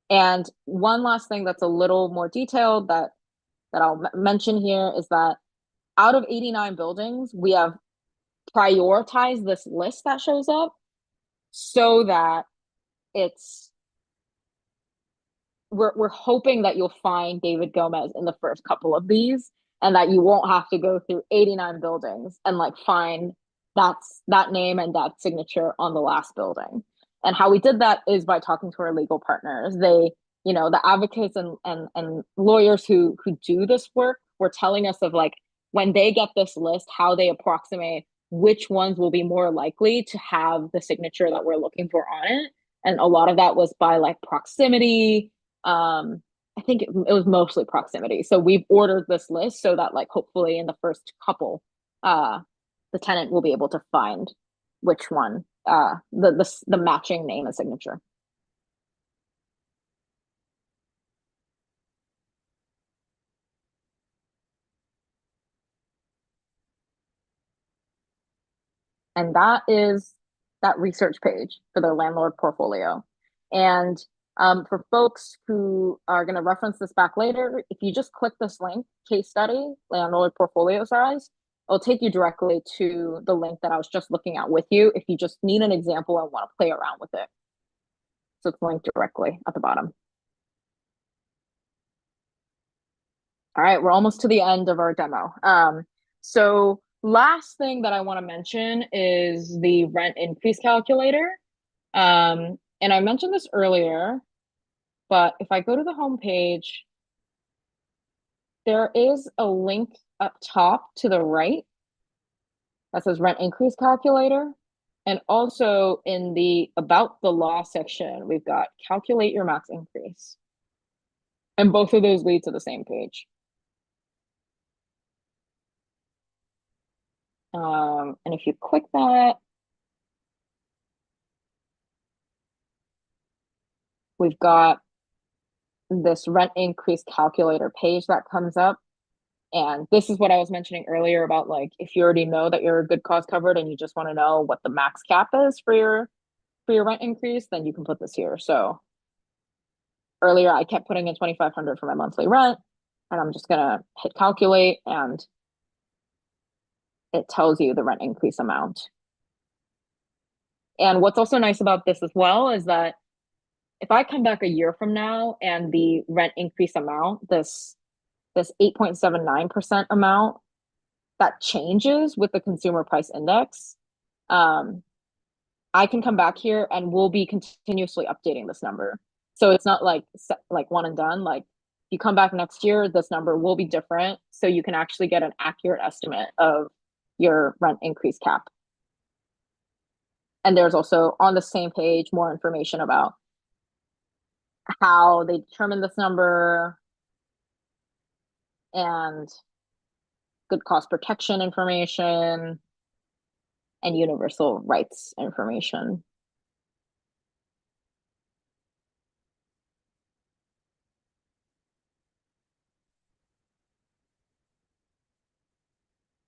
And one last thing that's a little more detailed that I'll mention here is that out of 89 buildings, we have prioritized this list that shows up so that we're hoping that you'll find David Gomez in the first couple of these and that you won't have to go through 89 buildings and like find that name and that signature on the last building. And how we did that is by talking to our legal partners. They, the advocates and lawyers who do this work were telling us of like when they get this list, how they approximate which ones will be more likely to have the signature that we're looking for on it. And a lot of that was by like proximity. I think it was mostly proximity. So we've ordered this list so that like hopefully in the first couple, the tenant will be able to find which one, the matching name and signature. And that is that research page for their landlord portfolio. And for folks who are going to reference this back later, if you just click this link, case study, landlord portfolio size, it'll take you directly to the link that I was just looking at with you if you just need an example and want to play around with it. So it's linked directly at the bottom. All right, we're almost to the end of our demo. So last thing that I want to mention is the rent increase calculator. And I mentioned this earlier, but if I go to the home page, there is a link up top to the right that says rent increase calculator. And also in the about the law section, we've got calculate your max increase. And both of those lead to the same page. And if you click that, we've got this rent increase calculator page that comes up. And this is what I was mentioning earlier about like, if you already know that you're a good cause covered and you just want to know what the max cap is for your rent increase, then you can put this here. So earlier I kept putting in 2,500 for my monthly rent, and I'm just gonna hit calculate and it tells you the rent increase amount. And what's also nice about this as well is that if I come back a year from now and the rent increase amount, this 8.79% amount, that changes with the consumer price index, I can come back here and we'll be continuously updating this number. So it's not like one and done. Like if you come back next year, this number will be different. So you can actually get an accurate estimate of your rent increase cap. And there's also on the same page more information about how they determine this number and good cost protection information and universal rights information.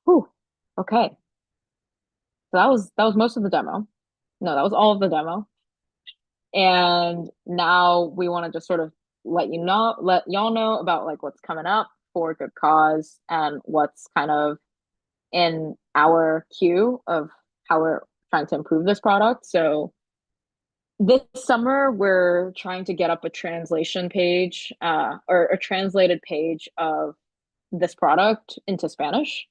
Whew. Okay. So that was most of the demo. No, that was all of the demo. And now we want to just sort of let y'all know about like what's coming up for good cause and what's kind of in our queue of how we're trying to improve this product. So this summer we're trying to get up a translation page or a translated page of this product into Spanish.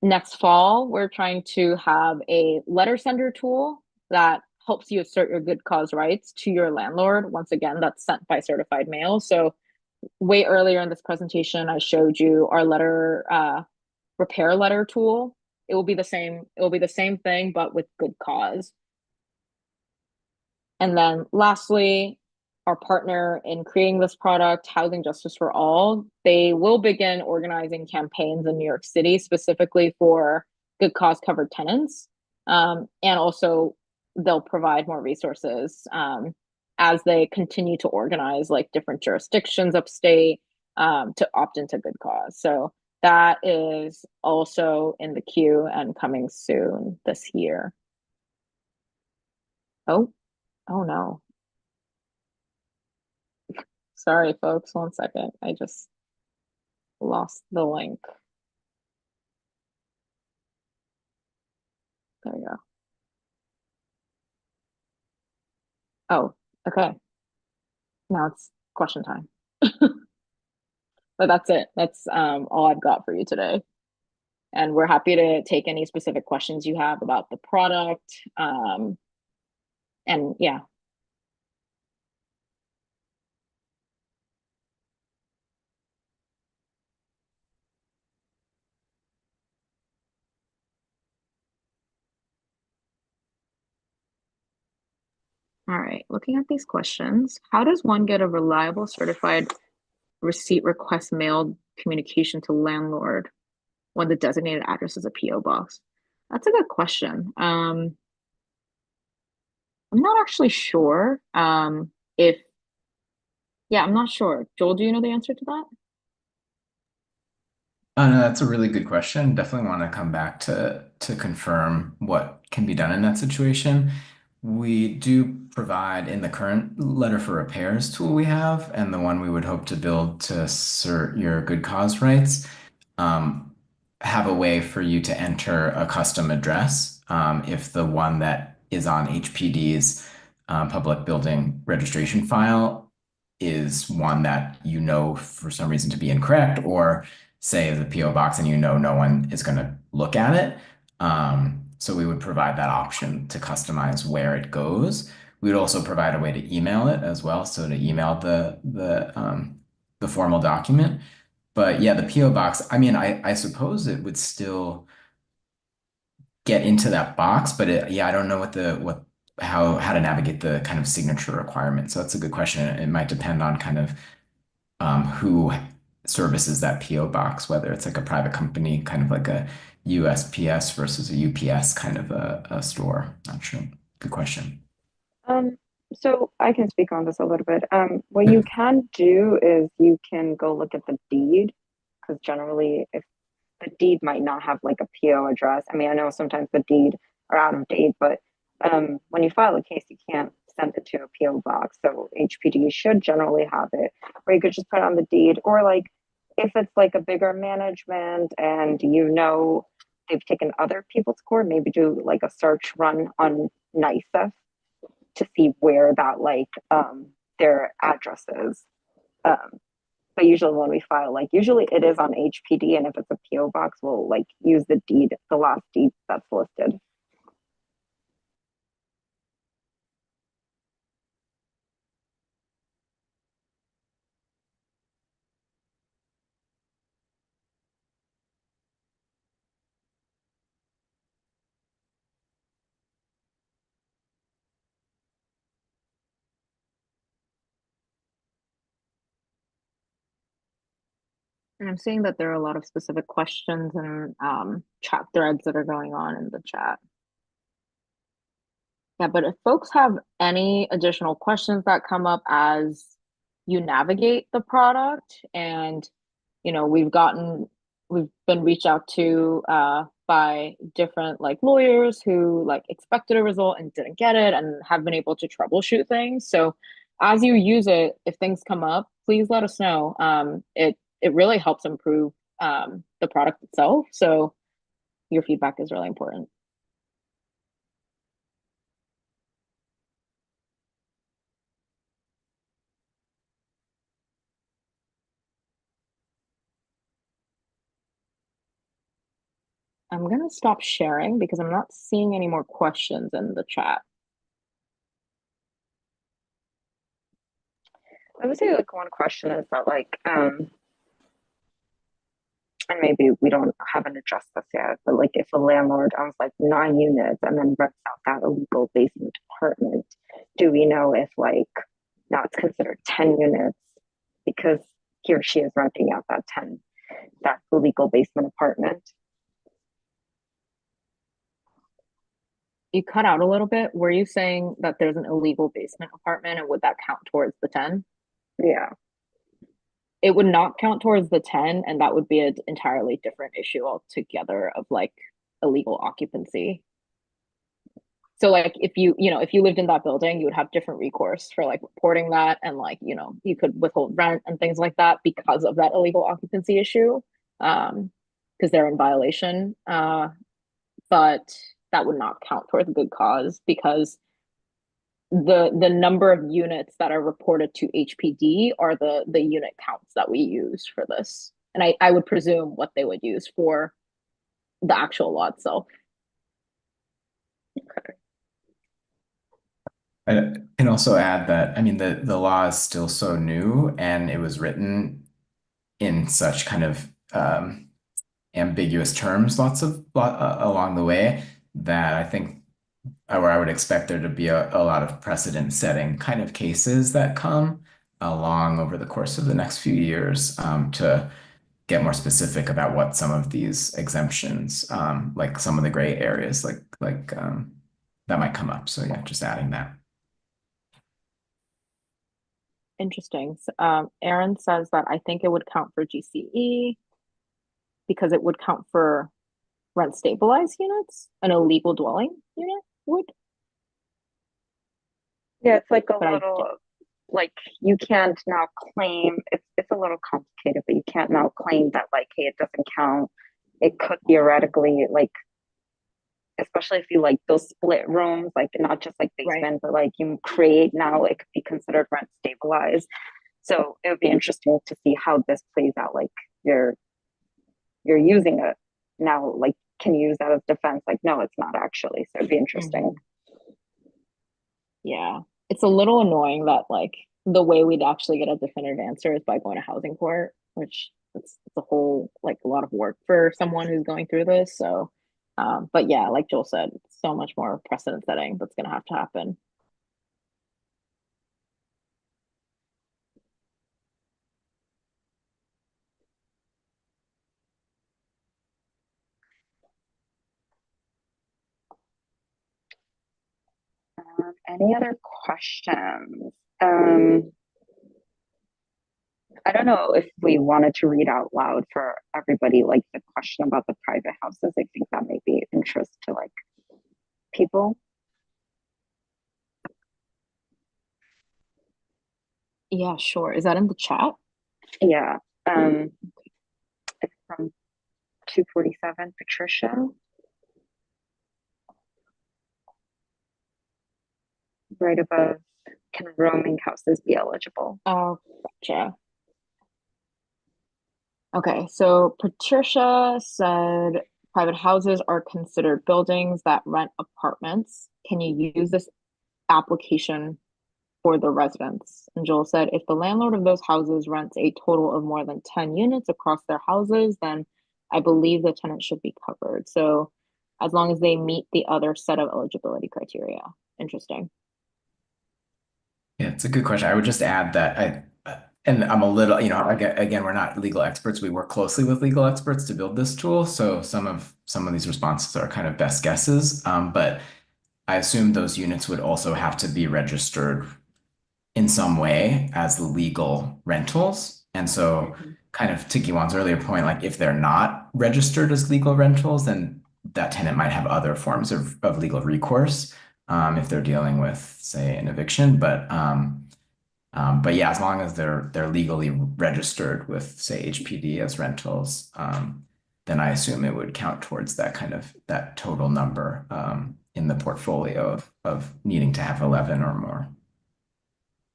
Next fall, we're trying to have a letter sender tool that helps you assert your good cause rights to your landlord. Once again, that's sent by certified mail. So way earlier in this presentation, I showed you our letter repair letter tool. It will be the same thing, but with good cause. And then lastly, our partner in creating this product, Housing Justice for All, they will begin organizing campaigns in New York City specifically for good cause covered tenants. And also they'll provide more resources as they continue to organize like different jurisdictions upstate to opt into good cause. So that is also in the queue and coming soon this year. Oh no. Sorry, folks. 1 second. I just lost the link. There we go. Oh, okay. Now it's question time. But that's it. That's all I've got for you today. And we're happy to take any specific questions you have about the product. And yeah. All right, looking at these questions, how does one get a reliable certified receipt request mailed communication to landlord when the designated address is a PO box? That's a good question. I'm not actually sure. If Yeah, I'm not sure. Joel, do you know the answer to that? No, that's a really good question. Definitely want to come back to confirm what can be done in that situation. We do provide in the current letter for repairs tool we have, and the one we would hope to build to assert your good cause rights, um, have a way for you to enter a custom address. If the one that is on HPD's public building registration file is one that you know for some reason to be incorrect, or say the PO box and you know no one is going to look at it. So we would provide that option to customize where it goes. We would also provide a way to email it as well, so to email the formal document. But yeah, the PO box, I mean, I suppose it would still get into that box, but yeah, I don't know what how to navigate the kind of signature requirement. So that's a good question. It might depend on kind of who services that PO box, whether it's like a private company, kind of like a USPS versus a UPS kind of a store. Not sure. Good question. Um, so I can speak on this a little bit. What Yeah. you can do is you can go look at the deed, because generally, if the deed might not have like a PO address. I mean, I know sometimes the deed are out of date, but when you file a case, you can't send it to a PO box. So HPD should generally have it, or you could just put it on the deed, or like if it's like a bigger management and you know they've taken other people to court, maybe do like a search run on NICEF to see where that like their address is. Um, but usually when we file, like usually it is on HPD, and if it's a PO box, we'll like use the deed, the last deed that's listed. And I'm seeing that there are a lot of specific questions and chat threads that are going on in the chat. Yeah, but if folks have any additional questions that come up as you navigate the product, and we've been reached out to by different like lawyers who like expected a result and didn't get it and have been able to troubleshoot things. So as you use it, if things come up, please let us know. It really helps improve the product itself. So your feedback is really important. I'm gonna stop sharing because I'm not seeing any more questions in the chat. I would say like one question is that like and maybe we don't haven't addressed this yet, but like if a landlord owns like 9 units and then rents out that illegal basement apartment, do we know if like now it's considered 10 units because he or she is renting out that illegal basement apartment? You cut out a little bit. Were you saying that there's an illegal basement apartment and would that count towards the 10? Yeah. It would not count towards the 10, and that would be an entirely different issue altogether of like illegal occupancy. So like if you lived in that building, you would have different recourse for like reporting that, and like, you could withhold rent and things like that because of that illegal occupancy issue. Because they're in violation. But that would not count towards a good cause because the number of units that are reported to HPD are the unit counts that we use for this. And I would presume what they would use for the actual law itself. I can also add that, I mean, the law is still so new and it was written in such kind of ambiguous terms, along the way, that I think, or I would expect there to be a lot of precedent setting kind of cases that come along over the course of the next few years, to get more specific about what some of these exemptions, like some of the gray areas, that might come up. So yeah, just adding that. Interesting. Aaron says that I think it would count for GCE because it would count for rent stabilized units. An illegal dwelling unit would. Yeah, it's like a But I little, like you can't now claim, it's a little complicated, but you can't now claim that like, hey, it doesn't count. It could theoretically like, especially if you like those split rooms, like not just like right. basement, but like you create now, it could be considered rent stabilized. So it would be interesting to see how this plays out. Like you're you're using it now, like can you use that as defense? Like, no, it's not actually. So it'd be interesting. Mhm. Yeah. It's a little annoying that like the way we'd actually get a definitive answer is by going to housing court, which it's a whole like a lot of work for someone who's going through this. So but yeah, like Joel said, so much more precedent setting that's gonna have to happen. Any other questions? Um, I don't know if we wanted to read out loud for everybody, like the question about the private houses. I think that may be interest to like people. Yeah, sure. Is that in the chat? Yeah. Um, it's from 247 Patricia, right above. Can roaming houses be eligible? Oh, gotcha. Okay, so Patricia said private houses are considered buildings that rent apartments. Can you use this application for the residents? And Joel said, if the landlord of those houses rents a total of more than 10 units across their houses, then I believe the tenant should be covered. So as long as they meet the other set of eligibility criteria. Interesting. Yeah, it's a good question. I would just add that and I'm a little, again, we're not legal experts. We work closely with legal experts to build this tool. So some of these responses are kind of best guesses. But I assume those units would also have to be registered in some way as legal rentals. And so Mhm. kind of to Giwan's earlier point, like if they're not registered as legal rentals, then that tenant might have other forms of legal recourse if they're dealing with, say, an eviction. But yeah, as long as they're legally registered with, say, HPD as rentals, then I assume it would count towards that kind of that total number in the portfolio of needing to have 11 or more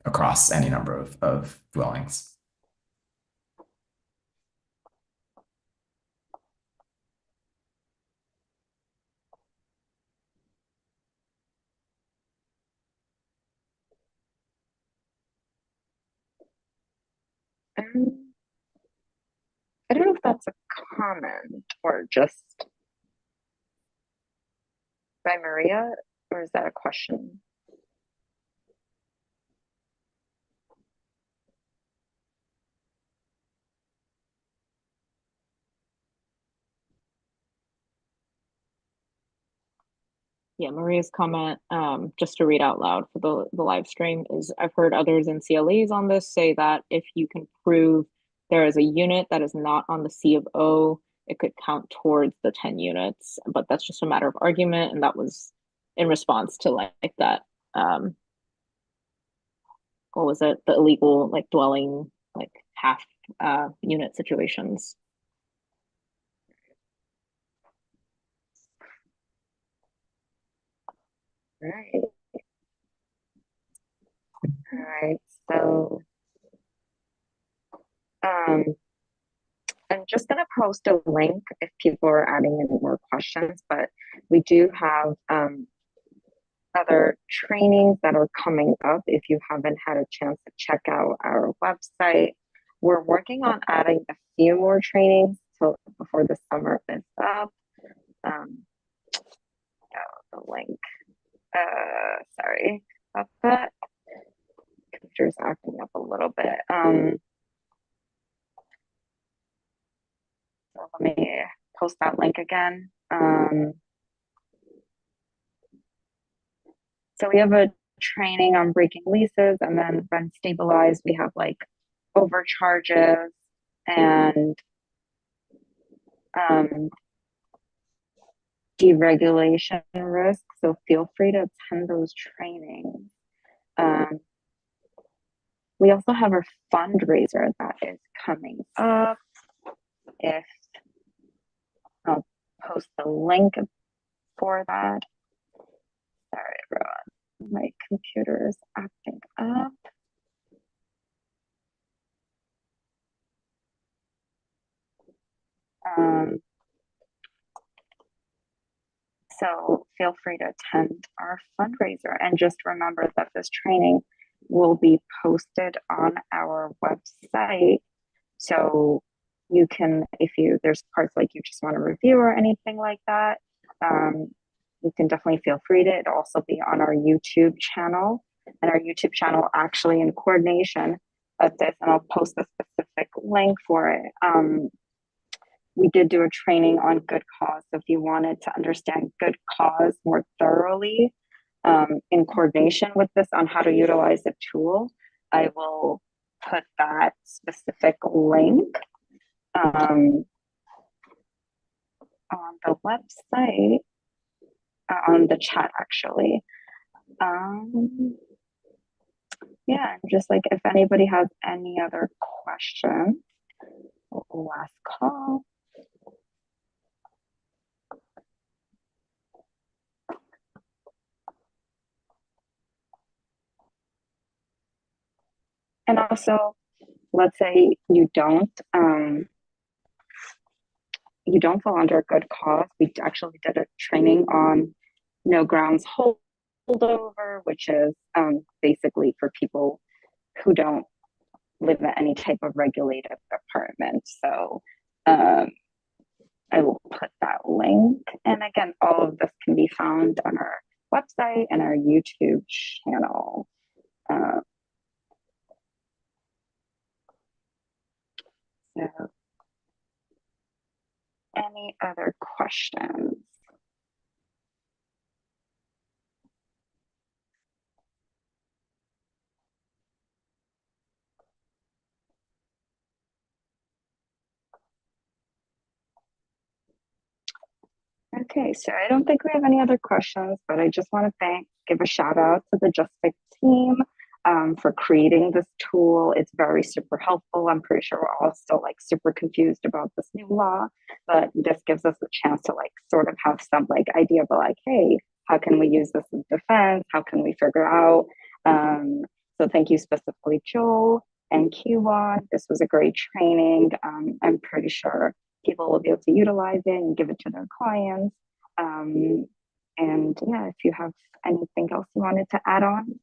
across any number of dwellings. Um, I don't know if that's a comment or just by Maria, or is that a question? Yeah, Maria's comment, just to read out loud for the live stream, is I've heard others in CLEs on this say that if you can prove there is a unit that is not on the C of O, it could count towards the 10 units, but that's just a matter of argument. And that was in response to like that, what was it? The illegal like dwelling, like half unit situations. Right. All right. So um, I'm just going to post a link if people are adding any more questions, but we do have other trainings that are coming up. If you haven't had a chance to check out our website, we're working on adding a few more trainings so before the summer is up. Um, the link. Sorry about that. Computer's acting up a little bit. So let me post that link again. So we have a training on breaking leases and then rent stabilized. We have like overcharges and um, deregulation risk. So feel free to attend those trainings. We also have our fundraiser that is coming up. If I'll post the link for that. Sorry, everyone. My computer is acting up. So feel free to attend our fundraiser, and just remember that this training will be posted on our website. So you can, if there's parts like you just want to review or anything like that, you can definitely feel free to. It'll also be on our YouTube channel, and our YouTube channel actually in coordination of this, and I'll post a specific link for it. We did do a training on good cause. So if you wanted to understand good cause more thoroughly, in coordination with this on how to utilize the tool, I will put that specific link on the website, on the chat actually. Yeah, just like if anybody has any other questions, last call. And also, let's say you don't fall under a good cause. We actually did a training on no grounds holdover, which is basically for people who don't live in any type of regulated apartment. So I will put that link. And again, all of this can be found on our website and our YouTube channel. So any other questions? Okay, so I don't think we have any other questions, but I just want to give a shout out to the Justfix team for creating this tool. It's very super helpful. I'm pretty sure we're all still like super confused about this new law, but this gives us a chance to like sort of have some like idea of like, hey, how can we use this in defense? How can we figure out? So thank you specifically, Joel and Kiwan. This was a great training. I'm pretty sure people will be able to utilize it and give it to their clients. And yeah, if you have anything else you wanted to add on.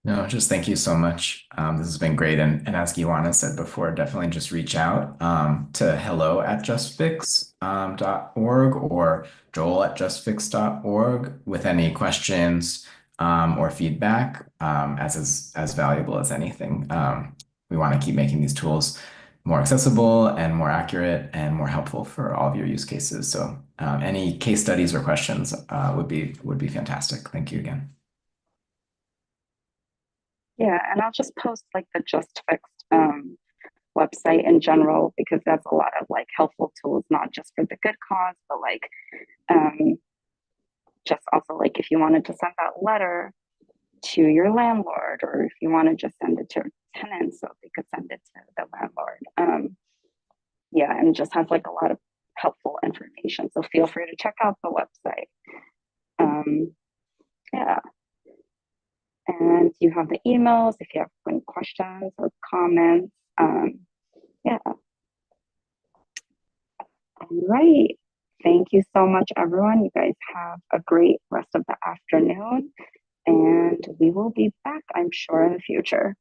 No, just thank you so much. This has been great. And as Giwana said before, definitely just reach out to hello@justfix.org or joel@justfix.org with any questions or feedback as valuable as anything. We want to keep making these tools more accessible and more accurate and more helpful for all of your use cases. So any case studies or questions would be fantastic. Thank you again. Yeah, and I'll just post like the Justfix website in general, because that's a lot of like helpful tools, not just for the good cause, but like just also like if you wanted to send that letter to your landlord, or if you want to just send it to tenants so they could send it to the landlord. Yeah, and just has like a lot of helpful information. So feel free to check out the website. Yeah. And you have the emails if you have any questions or comments. Yeah. All right. Thank you so much, everyone. You guys have a great rest of the afternoon, and we will be back, I'm sure, in the future.